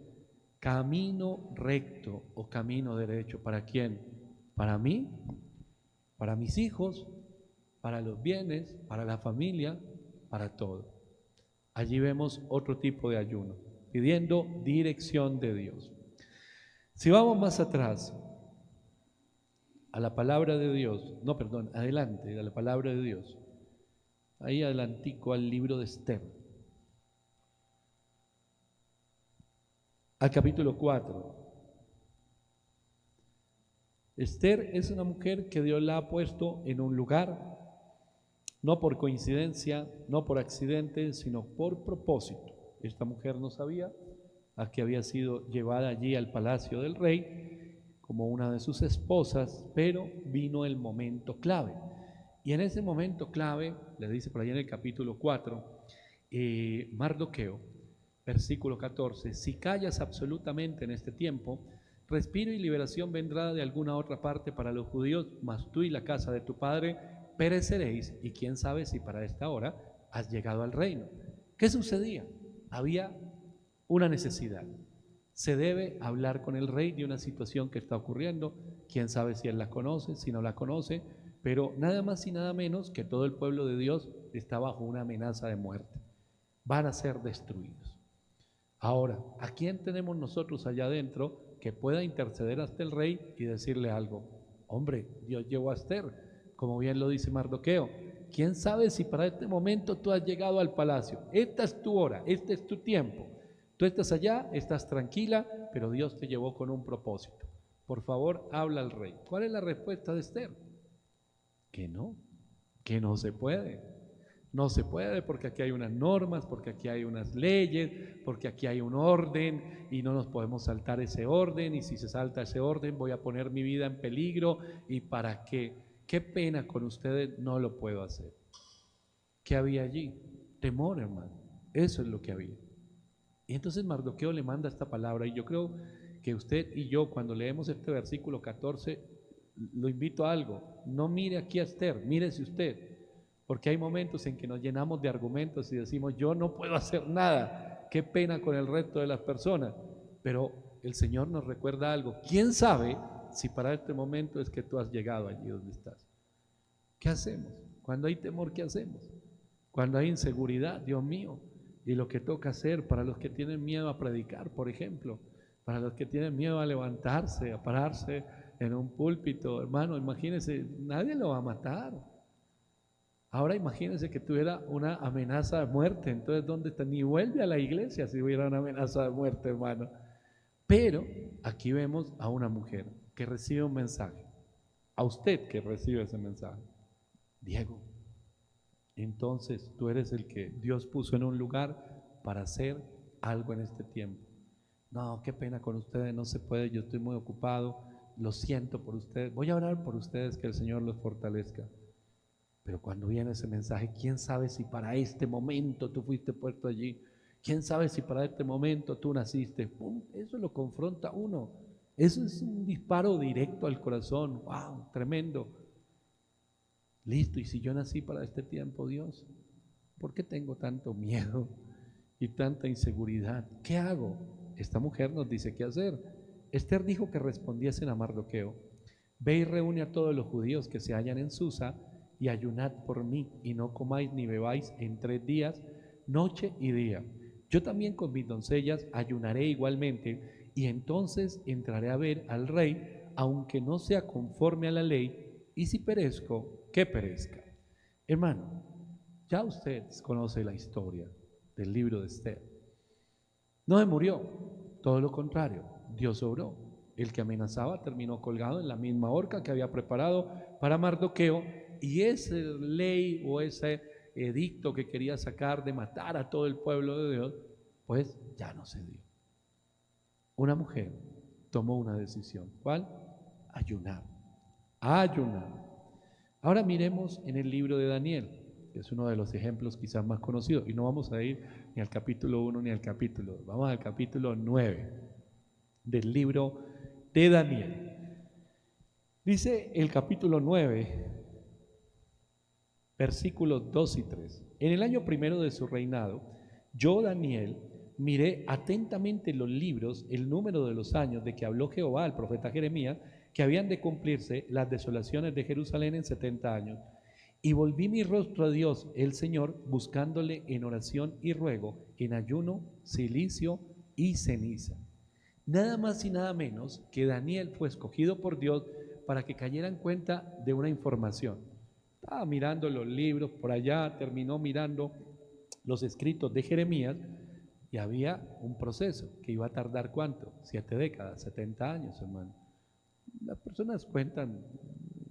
Camino recto o camino derecho, ¿para quién? Para mí, para mis hijos, para los bienes, para la familia, para todo. Allí vemos otro tipo de ayuno, pidiendo dirección de Dios. Si vamos más atrás, a la palabra de Dios, adelante, a la palabra de Dios, ahí adelantico al libro de Esther, al capítulo 4. Esther es una mujer que Dios la ha puesto en un lugar, no por coincidencia, no por accidente, sino por propósito. Esta mujer no sabía a que había sido llevada allí al palacio del rey como una de sus esposas, pero vino el momento clave. Y en ese momento clave, le dice por allá en el capítulo 4, Mardoqueo, versículo 14, si callas absolutamente en este tiempo, respiro y liberación vendrá de alguna otra parte para los judíos, mas tú y la casa de tu padre pereceréis, y quién sabe si para esta hora has llegado al reino. ¿Qué sucedía? Había una necesidad. Se debe hablar con el rey de una situación que está ocurriendo. Quién sabe si él la conoce, si no la conoce, pero nada más y nada menos que todo el pueblo de Dios está bajo una amenaza de muerte. Van a ser destruidos. Ahora, ¿a quién tenemos nosotros allá adentro que pueda interceder hasta el rey y decirle algo? Hombre, Dios llevó a Esther, como bien lo dice Mardoqueo. ¿Quién sabe si para este momento tú has llegado al palacio? Esta es tu hora, este es tu tiempo. Tú estás allá, estás tranquila, pero Dios te llevó con un propósito. Por favor, habla al rey. ¿Cuál es la respuesta de Esther? Que no se puede. No se puede porque aquí hay unas normas, porque aquí hay unas leyes, porque aquí hay un orden y no nos podemos saltar ese orden, y si se salta ese orden voy a poner mi vida en peligro. ¿Y para qué? Qué pena con ustedes, no lo puedo hacer. ¿Qué había allí? Temor, hermano. Eso es lo que había. Y entonces Mardoqueo le manda esta palabra, y yo creo que usted y yo, cuando leemos este versículo 14, lo invito a algo: no mire aquí a Esther, mírese usted, porque hay momentos en que nos llenamos de argumentos y decimos, yo no puedo hacer nada, qué pena con el resto de las personas. Pero el Señor nos recuerda algo: ¿quién sabe si para este momento es que tú has llegado allí donde estás? ¿Qué hacemos? Cuando hay temor, ¿qué hacemos? Cuando hay inseguridad, Dios mío, y lo que toca hacer para los que tienen miedo a predicar, por ejemplo, para los que tienen miedo a levantarse, a pararse en un púlpito, hermano, imagínense, nadie lo va a matar. Ahora imagínense que tuviera una amenaza de muerte, entonces ¿dónde está? Ni vuelve a la iglesia si hubiera una amenaza de muerte, hermano. Pero aquí vemos a una mujer que recibe un mensaje, a usted que recibe ese mensaje. Diego, entonces tú eres el que Dios puso en un lugar para hacer algo en este tiempo. No, qué pena con ustedes, no se puede, yo estoy muy ocupado, lo siento por ustedes, voy a orar por ustedes, que el Señor los fortalezca. Pero cuando viene ese mensaje, ¿quién sabe si para este momento tú fuiste puesto allí? ¿Quién sabe si para este momento tú naciste? ¡Pum! Eso lo confronta uno. Eso es un disparo directo al corazón. ¡Wow! Tremendo. Listo, y si yo nací para este tiempo, Dios, ¿por qué tengo tanto miedo y tanta inseguridad? ¿Qué hago? Esta mujer nos dice qué hacer. Esther dijo que respondiesen a Mardoqueo: ve y reúne a todos los judíos que se hallan en Susa y ayunad por mí, y no comáis ni bebáis en 3 días, noche y día. Yo también con mis doncellas ayunaré igualmente, y entonces entraré a ver al rey, aunque no sea conforme a la ley, y si perezco, que perezca. Hermano, ya usted conoce la historia del libro de Esther. No se murió, todo lo contrario, Dios obró. El que amenazaba terminó colgado en la misma horca que había preparado para Mardoqueo, y esa ley o ese edicto que quería sacar de matar a todo el pueblo de Dios, pues ya no se dio. Una mujer tomó una decisión. ¿Cuál? Ayunar. Ayunar. Ahora miremos en el libro de Daniel. es uno de los ejemplos quizás más conocidos. Y no vamos a ir ni al capítulo 1 ni al capítulo 2. Vamos al capítulo 9 del libro de Daniel. Dice el capítulo 9, versículos 2 y 3. En el año primero de su reinado, yo, Daniel, miré atentamente los libros, el número de los años de que habló Jehová al profeta Jeremías, que habían de cumplirse las desolaciones de Jerusalén en 70 años. Y volví mi rostro a Dios, el Señor, buscándole en oración y ruego, en ayuno, cilicio y ceniza. Nada más y nada menos que Daniel fue escogido por Dios para que cayera en cuenta de una información. Estaba mirando los libros por allá, terminó mirando los escritos de Jeremías y había un proceso que iba a tardar ¿cuánto? 7 décadas, 70 años, hermano. Las personas cuentan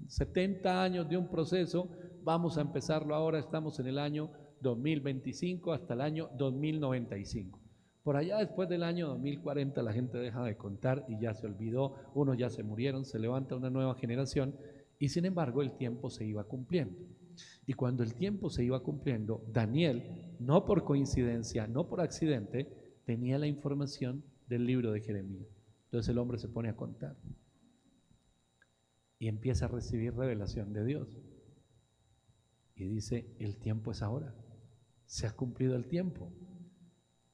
70 años de un proceso, vamos a empezarlo ahora, estamos en el año 2025 hasta el año 2095. Por allá después del año 2040 la gente deja de contar y ya se olvidó, unos ya se murieron, se levanta una nueva generación y sin embargo el tiempo se iba cumpliendo. Y cuando el tiempo se iba cumpliendo, Daniel, no por coincidencia, no por accidente, tenía la información del libro de Jeremías. Entonces el hombre se pone a contar y empieza a recibir revelación de Dios. Y dice, el tiempo es ahora, se ha cumplido el tiempo.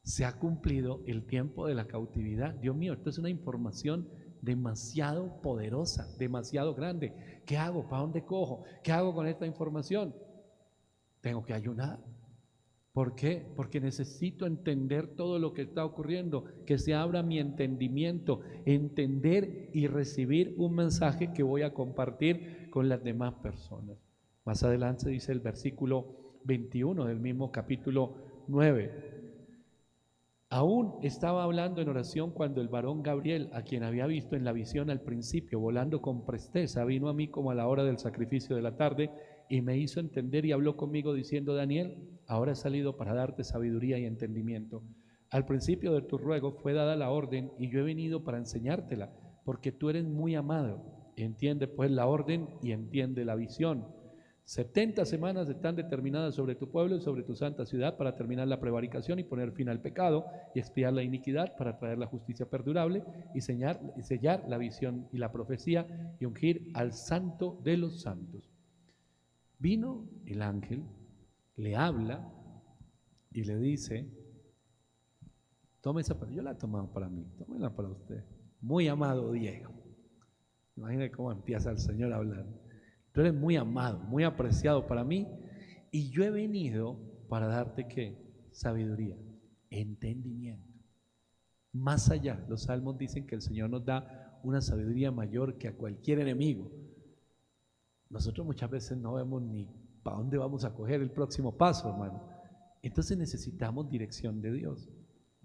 Se ha cumplido el tiempo de la cautividad. Dios mío, esto es una información demasiado poderosa, demasiado grande. ¿Qué hago? ¿Para dónde cojo? ¿Qué hago con esta información? Tengo que ayunar. ¿Por qué? Porque necesito entender todo lo que está ocurriendo, que se abra mi entendimiento, entender y recibir un mensaje que voy a compartir con las demás personas. Más adelante dice el versículo 21 del mismo capítulo 9. Aún estaba hablando en oración cuando el varón Gabriel, a quien había visto en la visión al principio, volando con presteza, vino a mí como a la hora del sacrificio de la tarde y me hizo entender y habló conmigo diciendo, Daniel, ahora he salido para darte sabiduría y entendimiento. Al principio de tu ruego fue dada la orden y yo he venido para enseñártela, porque tú eres muy amado. Entiende pues la orden y entiende la visión. 70 semanas están determinadas sobre tu pueblo y sobre tu santa ciudad para terminar la prevaricación y poner fin al pecado y expiar la iniquidad para traer la justicia perdurable y sellar la visión y la profecía y ungir al santo de los santos. Vino el ángel, le habla y le dice, tome esa, yo la he tomado para mí, tómela para usted. Muy amado Diego. Imagínate cómo empieza el Señor a hablar. Tú eres muy amado, muy apreciado para mí y yo he venido para darte ¿qué? Sabiduría, entendimiento. Más allá, los salmos dicen que el Señor nos da una sabiduría mayor que a cualquier enemigo. Nosotros muchas veces no vemos ni para dónde vamos a coger el próximo paso, hermano. Entonces necesitamos dirección de Dios.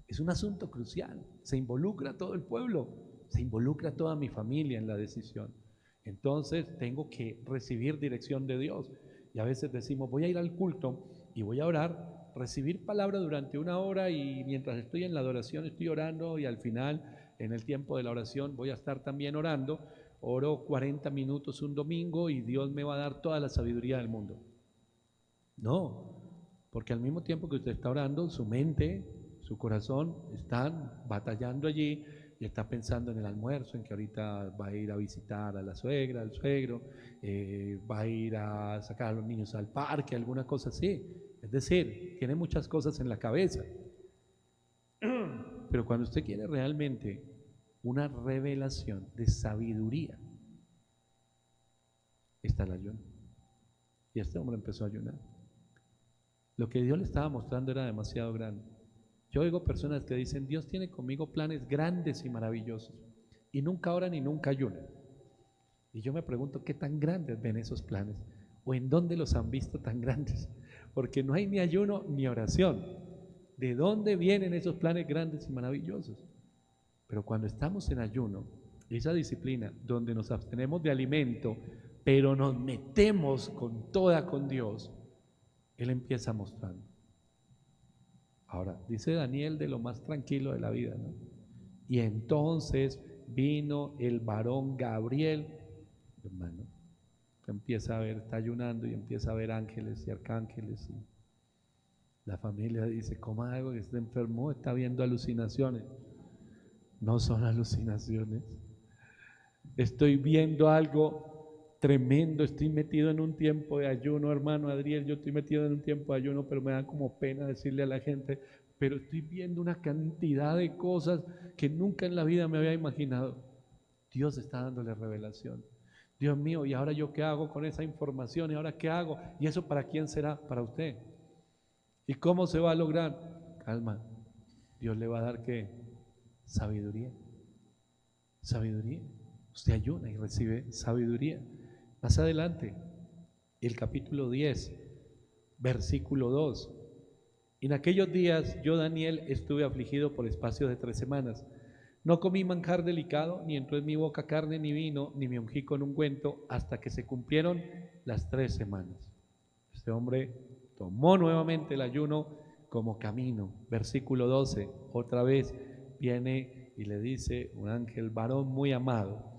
Es un asunto crucial, se involucra todo el pueblo, se involucra toda mi familia en la decisión. Entonces tengo que recibir dirección de Dios. Y a veces decimos, voy a ir al culto y voy a orar, recibir palabra durante 1 hora y mientras estoy en la adoración estoy orando y al final, en el tiempo de la oración, voy a estar también orando. Oro 40 minutos un domingo y Dios me va a dar toda la sabiduría del mundo. No, porque al mismo tiempo que usted está orando, su mente, su corazón están batallando allí y está pensando en el almuerzo, en que ahorita va a ir a visitar a la suegra, al suegro, va a ir a sacar a los niños al parque, alguna cosa así. Es decir, tiene muchas cosas en la cabeza. Pero cuando usted quiere realmente una revelación de sabiduría, está el ayuno. Y este hombre empezó a ayunar. Lo que Dios le estaba mostrando era demasiado grande. Yo oigo personas que dicen, Dios tiene conmigo planes grandes y maravillosos, y nunca oran y nunca ayunan. Y yo me pregunto, ¿qué tan grandes ven esos planes? ¿O en dónde los han visto tan grandes? Porque no hay ni ayuno ni oración. ¿De dónde vienen esos planes grandes y maravillosos? Pero cuando estamos en ayuno, esa disciplina donde nos abstenemos de alimento, pero nos metemos con Dios, Él empieza mostrando. Ahora, dice Daniel de lo más tranquilo de la vida, ¿no? Y entonces vino el varón Gabriel, hermano, empieza a ver, está ayunando y empieza a ver ángeles y arcángeles. Y la familia dice, coma algo que está enfermo, está viendo alucinaciones. No son alucinaciones. Estoy viendo algo tremendo, estoy metido en un tiempo de ayuno, hermano Adriel, yo estoy metido en un tiempo de ayuno, pero me da como pena decirle a la gente, pero estoy viendo una cantidad de cosas que nunca en la vida me había imaginado. Dios está dándole revelación. Dios mío, ¿y ahora yo qué hago con esa información? ¿Y ahora qué hago? ¿Y eso para quién será? Para usted. ¿Y cómo se va a lograr? Calma, Dios le va a dar ¿qué? Sabiduría. Sabiduría. Usted ayuna y recibe sabiduría. Más adelante, el capítulo 10, versículo 2. En aquellos días yo, Daniel, estuve afligido por espacio de 3 semanas. No comí manjar delicado, ni entró en mi boca carne ni vino, ni me ungí con ungüento, hasta que se cumplieron las 3 semanas. Este hombre tomó nuevamente el ayuno como camino. Versículo 12, otra vez viene y le dice un ángel, varón muy amado.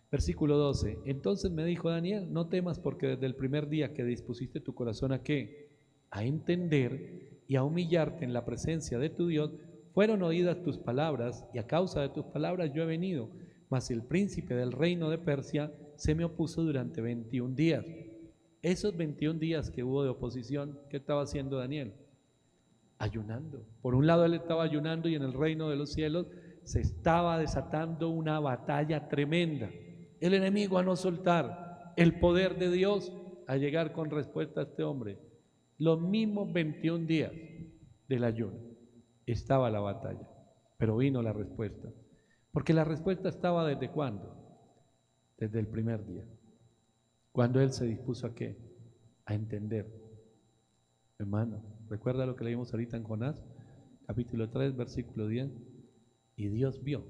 Versículo 12, entonces me dijo Daniel, no temas, porque desde el primer día que dispusiste tu corazón a ¿qué? A entender y a humillarte en la presencia de tu Dios, fueron oídas tus palabras, y a causa de tus palabras yo he venido. Mas el príncipe del reino de Persia se me opuso durante 21 días. Esos 21 días que hubo de oposición, ¿qué estaba haciendo Daniel? Ayunando. Por un lado él estaba ayunando y en el reino de los cielos se estaba desatando una batalla tremenda. El enemigo a no soltar, el poder de Dios a llegar con respuesta a este hombre. Los mismos 21 días del ayuno estaba la batalla, pero vino la respuesta. Porque la respuesta estaba ¿desde cuándo? Desde el primer día. Cuando él se dispuso ¿a qué? A entender. Hermano, ¿recuerda lo que leímos ahorita en Jonás? Capítulo 3, versículo 10. Y Dios vio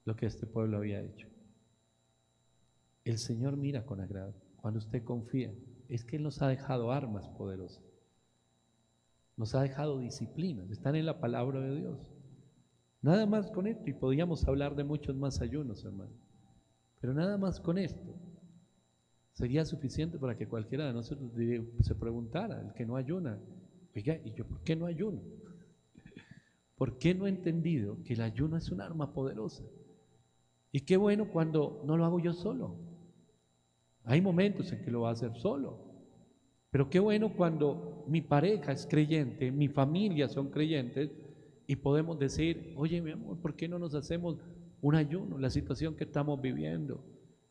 lo que este pueblo había hecho. El Señor mira con agrado cuando usted confía. Es que Él nos ha dejado armas poderosas. Nos ha dejado disciplinas. Están en la palabra de Dios. Nada más con esto. Y podríamos hablar de muchos más ayunos, hermano. Pero nada más con esto sería suficiente para que cualquiera de nosotros se preguntara, el que no ayuna, oiga, ¿y yo por qué no ayuno? ¿Por qué no he entendido que el ayuno es un arma poderosa? Y qué bueno cuando no lo hago yo solo. Hay momentos en que lo va a hacer solo, pero qué bueno cuando mi pareja es creyente, mi familia son creyentes y podemos decir, oye mi amor, ¿por qué no nos hacemos un ayuno? La situación que estamos viviendo,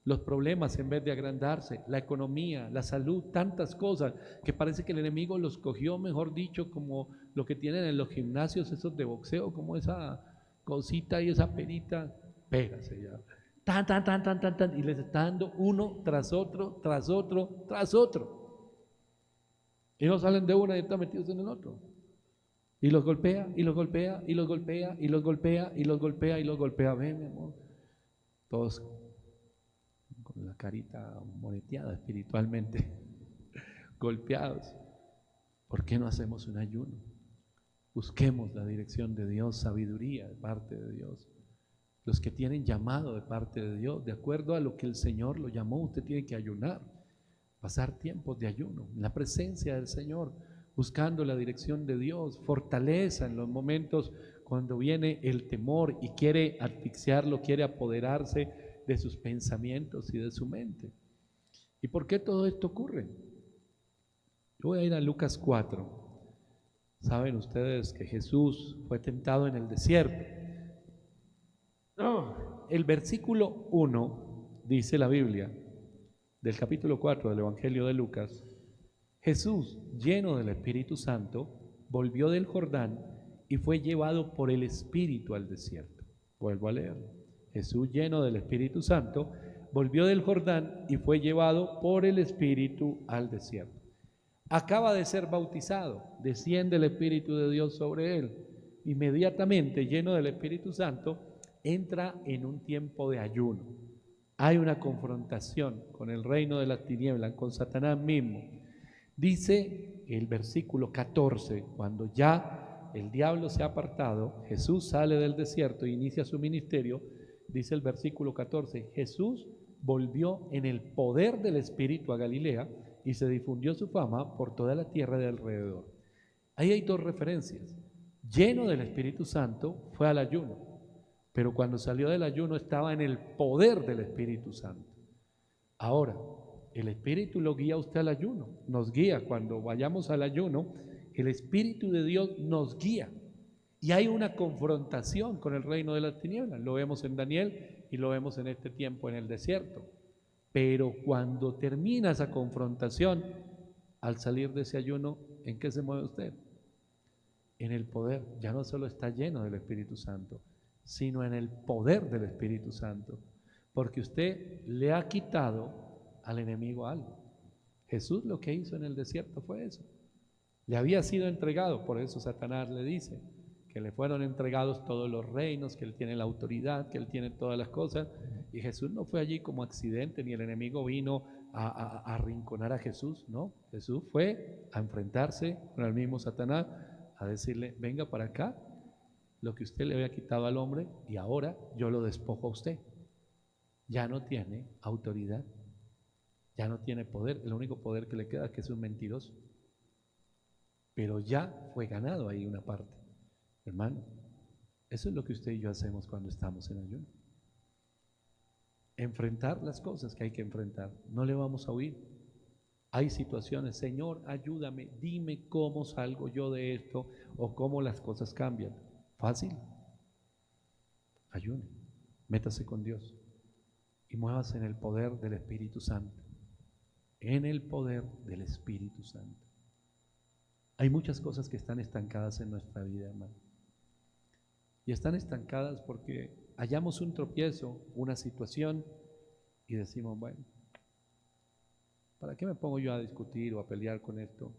los problemas en vez de agrandarse, la economía, la salud, tantas cosas que parece que el enemigo los cogió, mejor dicho, como lo que tienen en los gimnasios esos de boxeo, como esa cosita y esa perita, pégase ya, tan, y les está dando uno tras otro, tras otro, tras otro. Y no salen de una y están metidos en el otro. Y los golpea, y los golpea, y los golpea, y los golpea, y los golpea, y los golpea. Ven, mi amor. Todos con la carita moreteada espiritualmente, golpeados. ¿Por qué no hacemos un ayuno? Busquemos la dirección de Dios, sabiduría de parte de Dios. Los que tienen llamado de parte de Dios, de acuerdo a lo que el Señor lo llamó, usted tiene que ayunar, pasar tiempos de ayuno, en la presencia del Señor, buscando la dirección de Dios, fortaleza en los momentos cuando viene el temor y quiere asfixiarlo, quiere apoderarse de sus pensamientos y de su mente. ¿Y por qué todo esto ocurre? Yo voy a ir a Lucas 4. Saben ustedes que Jesús fue tentado en el desierto. El versículo 1 dice la Biblia, del capítulo 4 del Evangelio de Lucas, Jesús, lleno del Espíritu Santo, volvió del Jordán y fue llevado por el Espíritu al desierto. Vuelvo a leerlo. Jesús, lleno del Espíritu Santo, volvió del Jordán y fue llevado por el Espíritu al desierto. Acaba de ser bautizado, desciende el Espíritu de Dios sobre él. Inmediatamente, lleno del Espíritu Santo, entra en un tiempo de ayuno. Hay una confrontación con el reino de las tinieblas, con Satanás mismo. Dice el versículo 14, cuando ya el diablo se ha apartado, Jesús sale del desierto e inicia su ministerio. Dice el versículo 14, Jesús volvió en el poder del Espíritu a Galilea y se difundió su fama por toda la tierra de alrededor. Ahí hay dos referencias. Lleno del Espíritu Santo fue al ayuno, pero cuando salió del ayuno estaba en el poder del Espíritu Santo. Ahora, el Espíritu lo guía a usted al ayuno, nos guía cuando vayamos al ayuno, el Espíritu de Dios nos guía. Y hay una confrontación con el reino de las tinieblas, lo vemos en Daniel y lo vemos en este tiempo en el desierto. Pero cuando termina esa confrontación, al salir de ese ayuno, ¿en qué se mueve usted? En el poder. Ya no solo está lleno del Espíritu Santo, sino en el poder del Espíritu Santo, porque usted le ha quitado al enemigo algo. Jesús lo que hizo en el desierto fue eso. Le había sido entregado, por eso Satanás le dice que le fueron entregados todos los reinos, que Él tiene la autoridad, que Él tiene todas las cosas, y Jesús no fue allí como accidente, ni el enemigo vino a arrinconar a Jesús, no. Jesús fue a enfrentarse con el mismo Satanás, a decirle, venga para acá, lo que usted le había quitado al hombre, y ahora yo lo despojo a usted. Ya no tiene autoridad, ya no tiene poder, el único poder que le queda es que es un mentiroso. Pero ya fue ganado ahí una parte. Hermano, eso es lo que usted y yo hacemos cuando estamos en ayuno. Enfrentar las cosas que hay que enfrentar. No le vamos a huir. Hay situaciones, Señor, ayúdame, dime cómo salgo yo de esto o cómo las cosas cambian. Fácil. Ayune, métase con Dios y muévase en el poder del Espíritu Santo. En el poder del Espíritu Santo. Hay muchas cosas que están estancadas en nuestra vida, hermano. Y están estancadas porque hallamos un tropiezo, una situación y decimos, bueno, ¿para qué me pongo yo a discutir o a pelear con esto?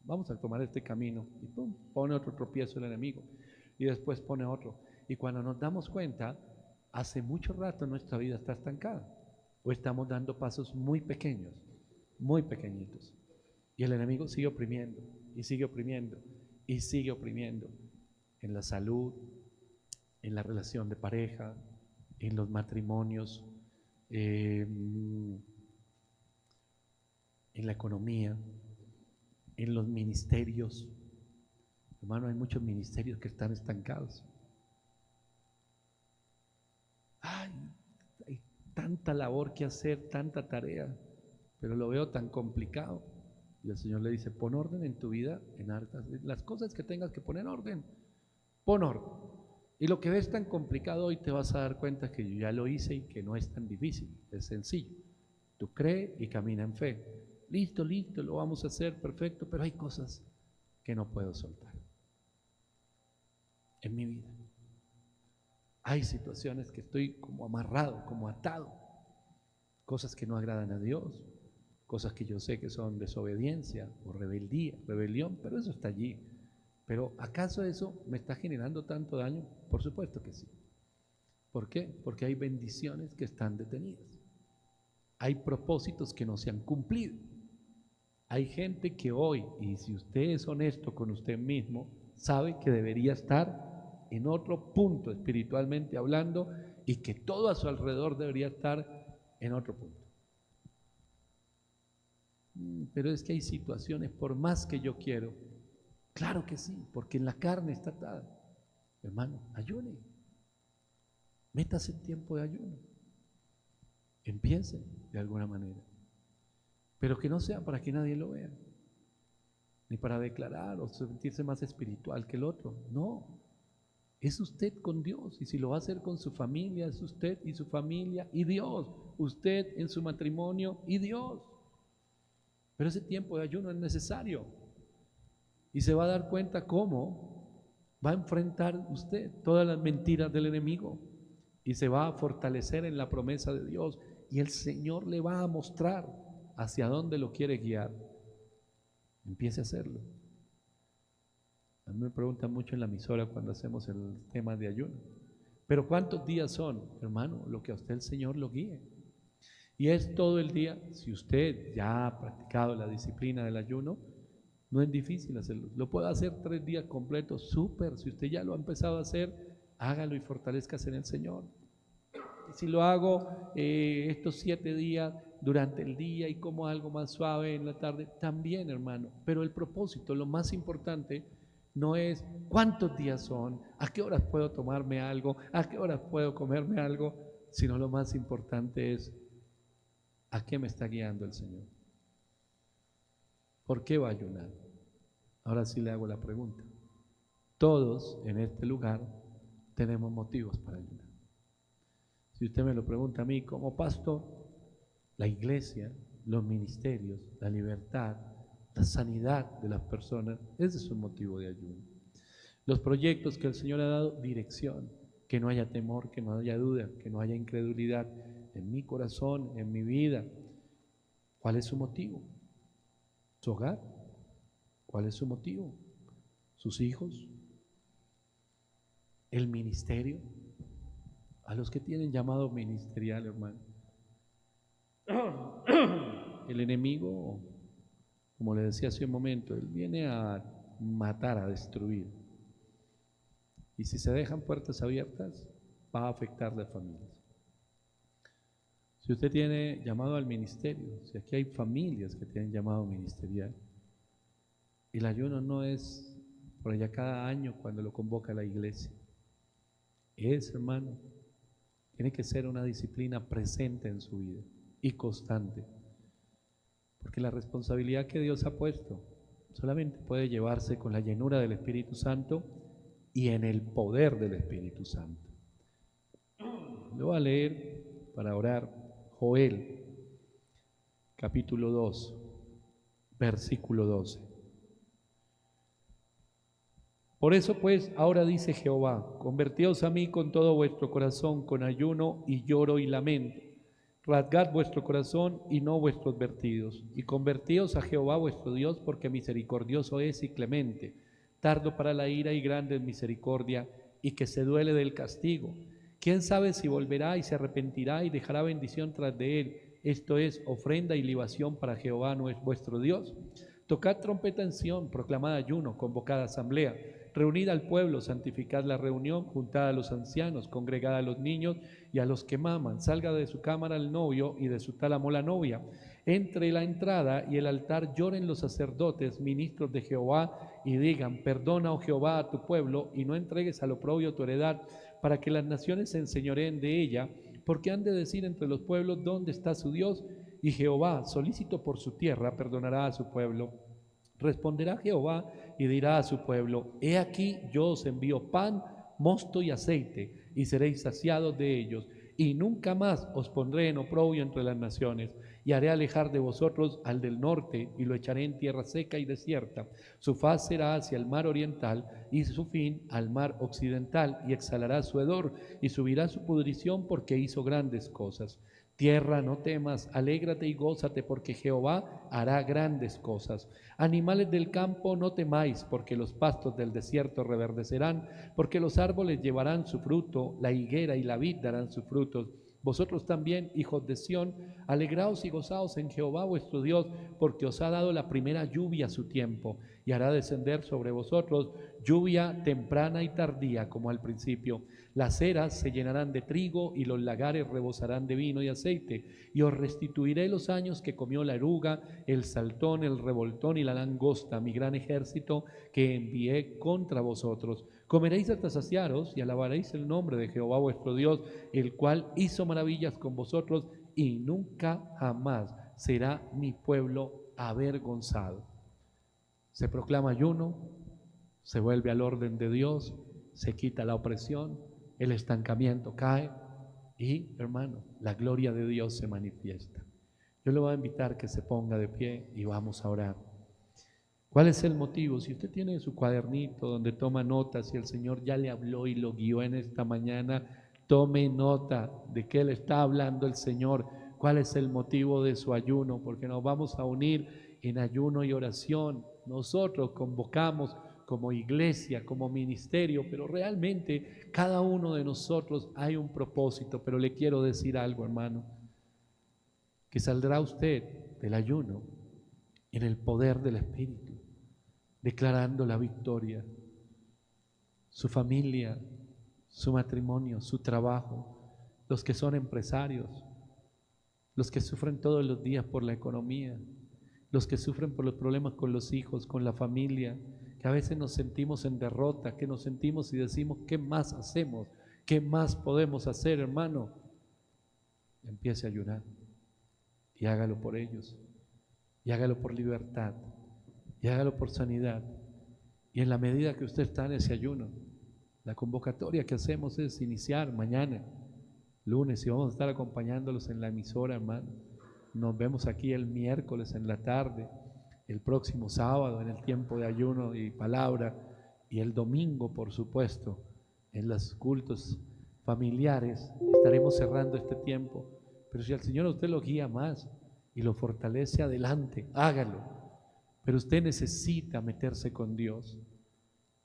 Vamos a tomar este camino y pum, pone otro tropiezo el enemigo y después pone otro. Y cuando nos damos cuenta, hace mucho rato nuestra vida está estancada o estamos dando pasos muy pequeños, muy pequeñitos. Y el enemigo sigue oprimiendo y sigue oprimiendo y sigue oprimiendo en la salud, en la relación de pareja, en los matrimonios, en la economía, en los ministerios. Hermano, hay muchos ministerios que están estancados. Ay, hay tanta labor que hacer, tanta tarea, pero lo veo tan complicado. Y el Señor le dice, pon orden en tu vida, en las cosas que tengas que poner orden, pon orden. Y lo que ves tan complicado hoy te vas a dar cuenta que yo ya lo hice y que no es tan difícil, es sencillo. Tú cree y camina en fe. Listo, lo vamos a hacer, perfecto, pero hay cosas que no puedo soltar en mi vida. Hay situaciones que estoy como amarrado, como atado, cosas que no agradan a Dios, cosas que yo sé que son desobediencia o rebeldía, rebelión, pero eso está allí. Pero ¿acaso eso me está generando tanto daño? Por supuesto que sí. ¿Por qué? Porque hay bendiciones que están detenidas. Hay propósitos que no se han cumplido. Hay gente que hoy, y si usted es honesto con usted mismo, sabe que debería estar en otro punto espiritualmente hablando y que todo a su alrededor debería estar en otro punto. Pero es que hay situaciones, por más que yo quiero, claro que sí, porque en la carne está atada. Hermano, ayune. Métase en tiempo de ayuno. Empiece de alguna manera. Pero que no sea para que nadie lo vea, ni para declarar o sentirse más espiritual que el otro. No, es usted con Dios. Y si lo va a hacer con su familia, es usted y su familia y Dios. Usted en su matrimonio y Dios. Pero ese tiempo de ayuno es necesario. Y se va a dar cuenta cómo va a enfrentar usted todas las mentiras del enemigo y se va a fortalecer en la promesa de Dios y el Señor le va a mostrar hacia dónde lo quiere guiar. Empiece a hacerlo. A mí me preguntan mucho en la emisora cuando hacemos el tema de ayuno, pero ¿cuántos días son, hermano? Lo que a usted el Señor lo guíe. Y es todo el día. Si usted ya ha practicado la disciplina del ayuno, no es difícil hacerlo. Lo puede hacer 3 días completos, súper. Si usted ya lo ha empezado a hacer, hágalo y fortalezcase en el Señor. si lo hago estos 7 días durante el día y como algo más suave en la tarde, también, hermano. Pero el propósito, lo más importante, no es cuántos días son, a qué horas puedo tomarme algo, a qué horas puedo comerme algo, sino lo más importante es a qué me está guiando el Señor. ¿Por qué va a ayunar? Ahora sí le hago la pregunta. Todos en este lugar tenemos motivos para ayunar. Si usted me lo pregunta a mí como pastor, la iglesia, los ministerios, la libertad, la sanidad de las personas, ese es un motivo de ayuno. Los proyectos que el Señor ha dado, dirección, que no haya temor, que no haya duda, que no haya incredulidad en mi corazón, en mi vida. ¿Cuál es su motivo? ¿Su hogar? ¿Cuál es su motivo? ¿Sus hijos? ¿El ministerio? A los que tienen llamado ministerial, hermano. El enemigo, como le decía hace un momento, él viene a matar, a destruir. Y si se dejan puertas abiertas, va a afectar las familias. Si usted tiene llamado al ministerio, si aquí hay familias que tienen llamado ministerial, el ayuno no es por allá cada año cuando lo convoca la iglesia. Es, hermano, tiene que ser una disciplina presente en su vida y constante. Porque la responsabilidad que Dios ha puesto solamente puede llevarse con la llenura del Espíritu Santo y en el poder del Espíritu Santo. Lo voy a leer para orar. Joel, capítulo 2, versículo 12. Por eso pues, ahora dice Jehová, convertíos a mí con todo vuestro corazón, con ayuno y lloro y lamento. Rasgad vuestro corazón y no vuestros vertidos, y convertíos a Jehová vuestro Dios, porque misericordioso es y clemente, tardo para la ira y grande en misericordia, y que se duele del castigo. ¿Quién sabe si volverá y se arrepentirá y dejará bendición tras de él? Esto es ofrenda y libación para Jehová no es vuestro Dios. Tocad trompeta en Sión, proclamad ayuno, convocad asamblea, reunid al pueblo, santificad la reunión, juntad a los ancianos, congregad a los niños y a los que maman, salga de su cámara el novio y de su tálamo la novia. Entre la entrada y el altar lloren los sacerdotes, ministros de Jehová, y digan, perdona, oh Jehová, a tu pueblo, y no entregues al oprobio tu heredad, para que las naciones se enseñoreen de ella, porque han de decir entre los pueblos, ¿dónde está su Dios? Y Jehová, solícito por su tierra, perdonará a su pueblo. Responderá Jehová y dirá a su pueblo, he aquí yo os envío pan, mosto y aceite, y seréis saciados de ellos, y nunca más os pondré en oprobio entre las naciones, y haré alejar de vosotros al del norte, y lo echaré en tierra seca y desierta. Su faz será hacia el mar oriental, y su fin al mar occidental, y exhalará su hedor, y subirá su pudrición, porque hizo grandes cosas. Tierra, no temas, alégrate y gózate, porque Jehová hará grandes cosas. Animales del campo, no temáis, porque los pastos del desierto reverdecerán, porque los árboles llevarán su fruto, la higuera y la vid darán sus frutos. Vosotros también, hijos de Sión, alegraos y gozaos en Jehová vuestro Dios, porque os ha dado la primera lluvia a su tiempo, y hará descender sobre vosotros lluvia temprana y tardía, como al principio. Las eras se llenarán de trigo y los lagares rebosarán de vino y aceite, y os restituiré los años que comió la eruga, el saltón, el revoltón y la langosta, mi gran ejército que envié contra vosotros. Comeréis hasta saciaros y alabaréis el nombre de Jehová vuestro Dios, el cual hizo maravillas con vosotros, y nunca jamás será mi pueblo avergonzado. Se proclama ayuno, se vuelve al orden de Dios, se quita la opresión, el estancamiento cae y, hermano, la gloria de Dios se manifiesta. Yo le voy a invitar que se ponga de pie y vamos a orar. ¿Cuál es el motivo? Si usted tiene su cuadernito donde toma notas y el Señor ya le habló y lo guió en esta mañana, tome nota de qué le está hablando el Señor. ¿Cuál es el motivo de su ayuno? Porque nos vamos a unir en ayuno y oración. Nosotros convocamos como iglesia, como ministerio, pero realmente cada uno de nosotros hay un propósito. Pero le quiero decir algo, hermano, que saldrá usted del ayuno en el poder del Espíritu, declarando la victoria. Su familia, su matrimonio, su trabajo, los que son empresarios, los que sufren todos los días por la economía, los que sufren por los problemas con los hijos, con la familia, que a veces nos sentimos en derrota, que nos sentimos y decimos, ¿qué más hacemos? ¿Qué más podemos hacer, hermano? Empiece a ayunar y hágalo por ellos, y hágalo por libertad, y hágalo por sanidad. Y en la medida que usted está en ese ayuno, la convocatoria que hacemos es iniciar mañana, lunes, y vamos a estar acompañándolos en la emisora, hermano. Nos vemos aquí el miércoles en la tarde, el próximo sábado en el tiempo de ayuno y palabra, y el domingo, por supuesto, en los cultos familiares. Estaremos cerrando este tiempo, pero si al Señor a usted lo guía más y lo fortalece, adelante, hágalo. Pero usted necesita meterse con Dios.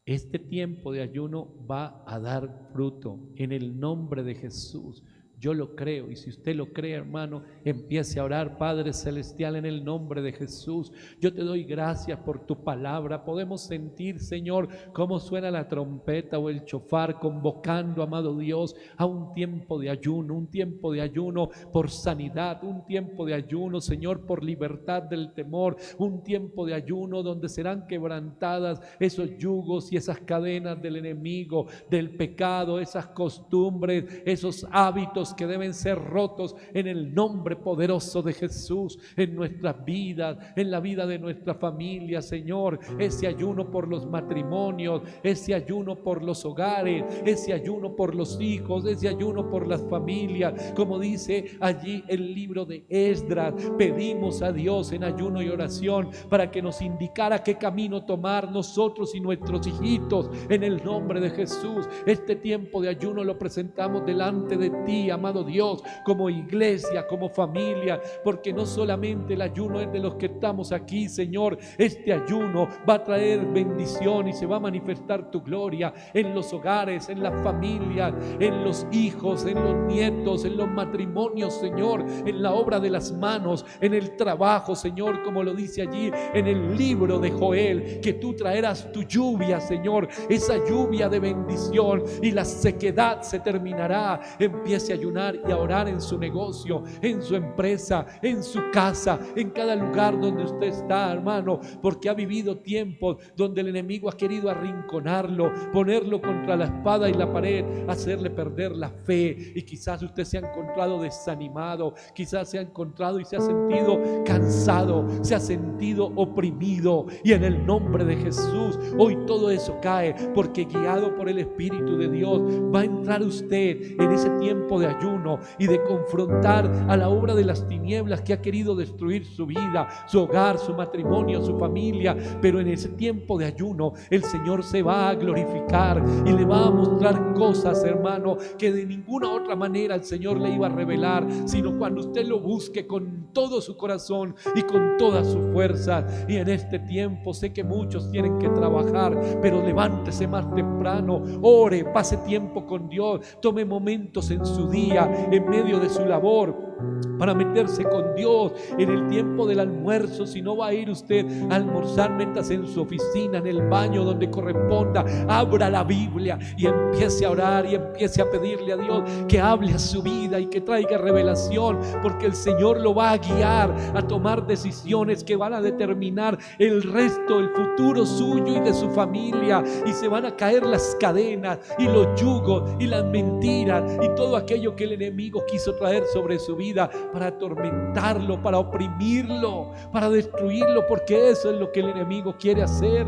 Este tiempo de ayuno va a dar fruto en el nombre de Jesús. Yo lo creo, y si usted lo cree, hermano, empiece a orar. Padre celestial, en el nombre de Jesús, yo te doy gracias por tu palabra. Podemos sentir, Señor, cómo suena la trompeta o el chofar convocando, amado Dios, a un tiempo de ayuno, un tiempo de ayuno por sanidad, un tiempo de ayuno, Señor, por libertad del temor, un tiempo de ayuno donde serán quebrantadas esos yugos y esas cadenas del enemigo, del pecado, esas costumbres, esos hábitos que deben ser rotos en el nombre poderoso de Jesús, en nuestras vidas, en la vida de nuestra familia, Señor. Ese ayuno por los matrimonios, ese ayuno por los hogares, ese ayuno por los hijos, ese ayuno por las familias, como dice allí el libro de Esdras. Pedimos a Dios en ayuno y oración para que nos indicara qué camino tomar nosotros y nuestros hijitos, en el nombre de Jesús. Este tiempo de ayuno lo presentamos delante de ti, amado Dios, como iglesia, como familia, porque no solamente el ayuno es de los que estamos aquí, Señor. Este ayuno va a traer bendición y se va a manifestar tu gloria en los hogares, en las familias, en los hijos, en los nietos, en los matrimonios, Señor, en la obra de las manos, en el trabajo, Señor, como lo dice allí en el libro de Joel, que tú traerás tu lluvia, Señor, esa lluvia de bendición, y la sequedad se terminará. Empiece a ayunar y a orar en su negocio, en su empresa, en su casa, en cada lugar donde usted está, hermano, porque ha vivido tiempos donde el enemigo ha querido arrinconarlo, ponerlo contra la espada y la pared, hacerle perder la fe, y quizás usted se ha encontrado desanimado, quizás se ha encontrado y se ha sentido cansado, se ha sentido oprimido, y en el nombre de Jesús hoy todo eso cae, porque guiado por el Espíritu de Dios va a entrar usted en ese tiempo de ayuno y de confrontar a la obra de las tinieblas que ha querido destruir su vida, su hogar, su matrimonio, su familia. Pero en ese tiempo de ayuno el Señor se va a glorificar y le va a mostrar cosas, hermano, que de ninguna otra manera el Señor le iba a revelar, sino cuando usted lo busque con todo su corazón y con toda su fuerza. Y en este tiempo sé que muchos tienen que trabajar, pero levántese más temprano, ore, pase tiempo con Dios, tome momentos en su día, en medio de su labor, para meterse con Dios. En el tiempo del almuerzo, si no va a ir usted a almorzar, métase en su oficina, en el baño, donde corresponda, abra la Biblia y empiece a orar y empiece a pedirle a Dios que hable a su vida y que traiga revelación, porque el Señor lo va a guiar a tomar decisiones que van a determinar el resto, el futuro suyo y de su familia, y se van a caer las cadenas y los yugos y las mentiras y todo aquello que el enemigo quiso traer sobre su vida para atormentarlo, para oprimirlo, para destruirlo, porque eso es lo que el enemigo quiere hacer.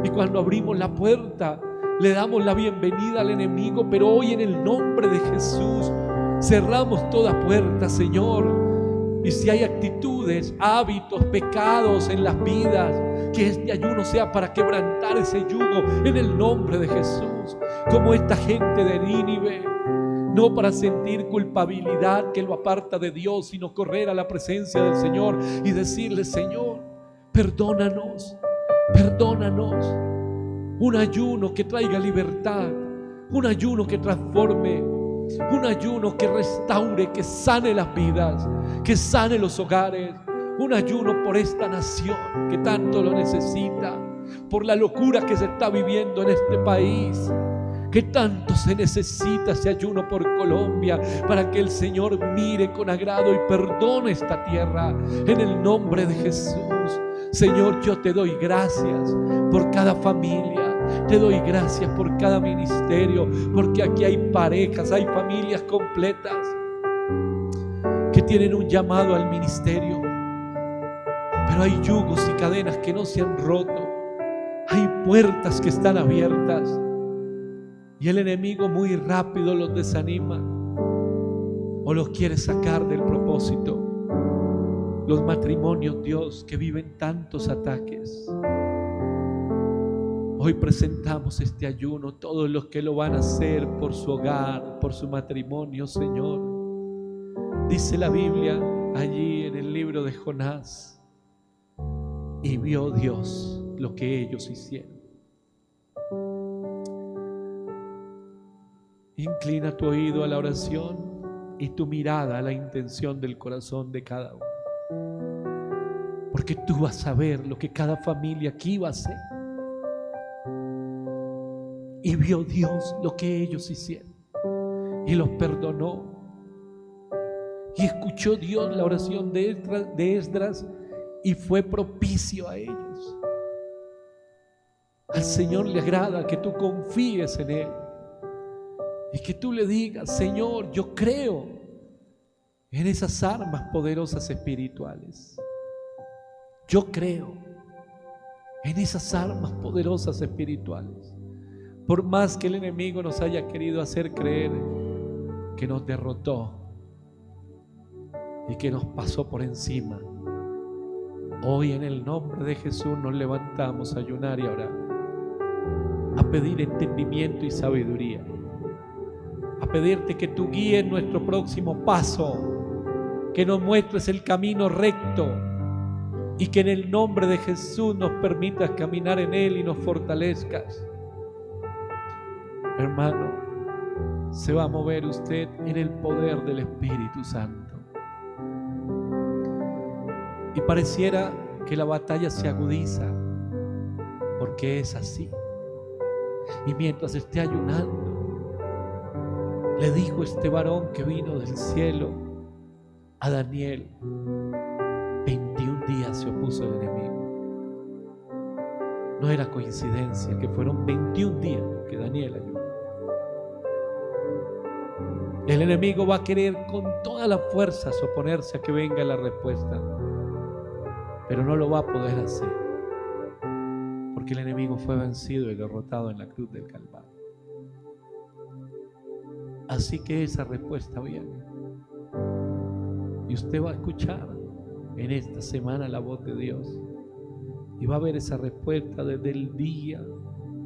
Y cuando abrimos la puerta, le damos la bienvenida al enemigo, pero hoy en el nombre de Jesús cerramos toda puerta, Señor. Y si hay actitudes, hábitos, pecados en las vidas, que este ayuno sea para quebrantar ese yugo en el nombre de Jesús, como esta gente de Nínive. No para sentir culpabilidad que lo aparta de Dios, sino correr a la presencia del Señor y decirle: Señor, perdónanos, perdónanos. Un ayuno que traiga libertad, un ayuno que transforme, un ayuno que restaure, que sane las vidas, que sane los hogares. Un ayuno por esta nación que tanto lo necesita, por la locura que se está viviendo en este país. que tanto se necesita ese ayuno por Colombia, para que el Señor mire con agrado y perdone esta tierra, en el nombre de Jesús. Señor, yo te doy gracias por cada familia, te doy gracias por cada ministerio, porque aquí hay parejas, hay familias completas que tienen un llamado al ministerio, pero hay yugos y cadenas que no se han roto, hay puertas que están abiertas y el enemigo muy rápido los desanima o los quiere sacar del propósito. Los matrimonios, Dios, que viven tantos ataques, hoy presentamos este ayuno, todos los que lo van a hacer por su hogar, por su matrimonio, Señor. Dice la Biblia allí en el libro de Jonás, y vio Dios lo que ellos hicieron. Inclina tu oído a la oración y tu mirada a la intención del corazón de cada uno, porque tú vas a ver lo que cada familia aquí va a hacer. Y vio Dios lo que ellos hicieron y los perdonó. Y escuchó Dios la oración de Esdras y fue propicio a ellos. Al Señor le agrada que tú confíes en Él y que tú le digas: Señor, yo creo en esas armas poderosas espirituales. Yo creo en esas armas poderosas espirituales. Por más que el enemigo nos haya querido hacer creer que nos derrotó y que nos pasó por encima, hoy en el nombre de Jesús nos levantamos a ayunar y a orar, a pedir entendimiento y sabiduría, a pedirte que tú guíes nuestro próximo paso, que nos muestres el camino recto y que en el nombre de Jesús nos permitas caminar en él y nos fortalezcas. Hermano, se va a mover usted en el poder del Espíritu Santo. Y pareciera que la batalla se agudiza, porque es así. Y mientras esté ayunando, le dijo este varón que vino del cielo a Daniel: 21 días se opuso el enemigo. No era coincidencia que fueron 21 días que Daniel ayunó. El enemigo va a querer con todas las fuerzas oponerse a que venga la respuesta, pero no lo va a poder hacer, porque el enemigo fue vencido y derrotado en la cruz del Calvario. Así que esa respuesta viene, y usted va a escuchar en esta semana la voz de Dios, y va a ver esa respuesta desde el día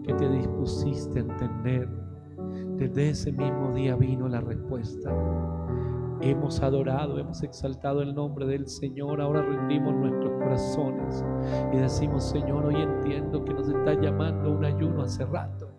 que te dispusiste a entender. Desde ese mismo día vino la respuesta. Hemos adorado, hemos exaltado el nombre del Señor. Ahora rendimos nuestros corazones y decimos: Señor, hoy entiendo que nos está llamando a un ayuno hace rato,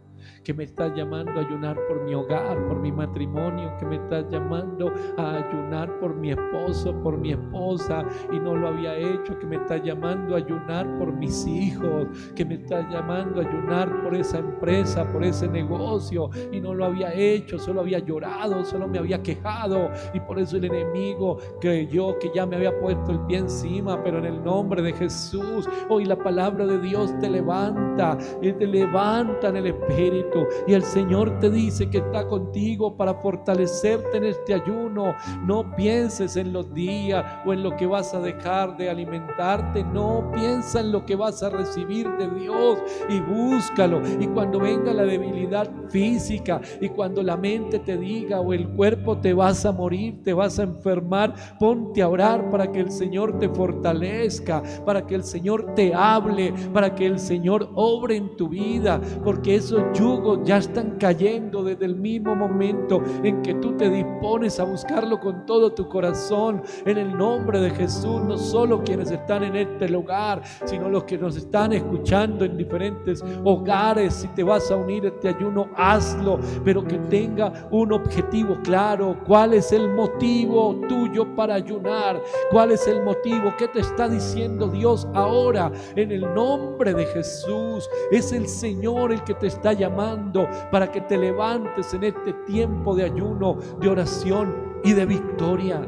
que me estás llamando a ayunar por mi hogar, por mi matrimonio, que me estás llamando a ayunar por mi esposo, por mi esposa, y no lo había hecho, que me estás llamando a ayunar por mis hijos, que me estás llamando a ayunar por esa empresa, por ese negocio, y no lo había hecho, solo había llorado, solo me había quejado, y por eso el enemigo creyó que ya me había puesto el pie encima. Pero en el nombre de Jesús, hoy la palabra de Dios te levanta, y te levanta en el Espíritu, y el Señor te dice que está contigo para fortalecerte en este ayuno. No pienses en los días o en lo que vas a dejar de alimentarte, no piensa en lo que vas a recibir de Dios, y búscalo. Y cuando venga la debilidad física, y cuando la mente te diga o el cuerpo te vas a morir, te vas a enfermar, ponte a orar para que el Señor te fortalezca, para que el Señor te hable, para que el Señor obre en tu vida, porque esos yugos ya están cayendo desde el mismo momento en que tú te dispones a buscarlo con todo tu corazón. En el nombre de Jesús, no solo quienes están en este lugar, sino los que nos están escuchando en diferentes hogares. Si te vas a unir a este ayuno, hazlo, pero que tenga un objetivo claro. ¿Cuál es el motivo tuyo para ayunar? ¿Cuál es el motivo? ¿Qué te está diciendo Dios ahora? En el nombre de Jesús, es el Señor el que te está llamando llamando para que te levantes en este tiempo de ayuno, de oración y de victoria.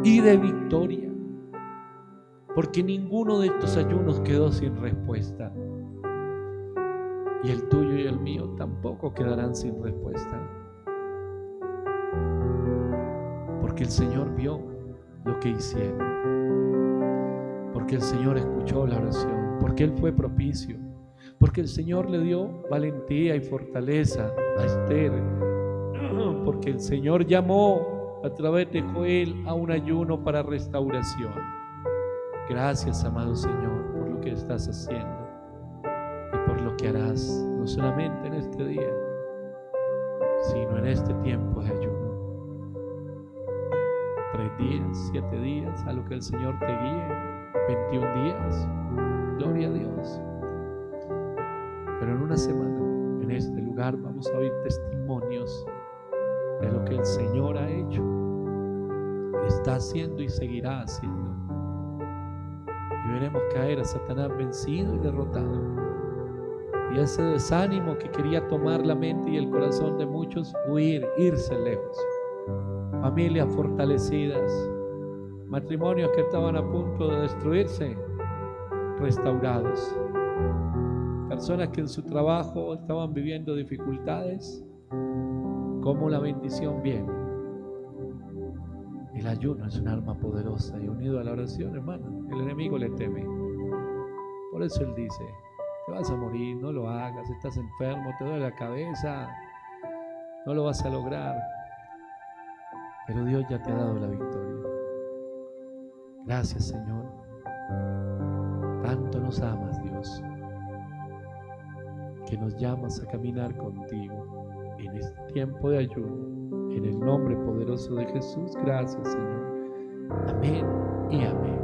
Y de victoria. Porque ninguno de estos ayunos quedó sin respuesta. Y el tuyo y el mío tampoco quedarán sin respuesta. Porque el Señor vio lo que hicieron. Porque el Señor escuchó la oración. Porque Él fue propicio. Porque el Señor le dio valentía y fortaleza a Esther. Porque el Señor llamó a través de Joel a un ayuno para restauración. Gracias, amado Señor, por lo que estás haciendo y por lo que harás, no solamente en este día, sino en este tiempo de ayuno. 3 días, 7 días, a lo que el Señor te guíe, 21 días, gloria a Dios. Pero en una semana, en este lugar, vamos a oír testimonios de lo que el Señor ha hecho, está haciendo y seguirá haciendo. Y veremos caer a Satanás vencido y derrotado. Y ese desánimo que quería tomar la mente y el corazón de muchos, huir, irse lejos. Familias fortalecidas, matrimonios que estaban a punto de destruirse, restaurados. Personas que en su trabajo estaban viviendo dificultades, como la bendición viene. El ayuno es un arma poderosa y unido a la oración, hermano, el enemigo le teme. Por eso él dice: te vas a morir, no lo hagas, estás enfermo, te duele la cabeza, no lo vas a lograr. Pero Dios ya te ha dado la victoria. Gracias, Señor. Tanto nos amas, Dios, que nos llamas a caminar contigo en este tiempo de ayuno. En el nombre poderoso de Jesús, gracias, Señor. Amén y amén.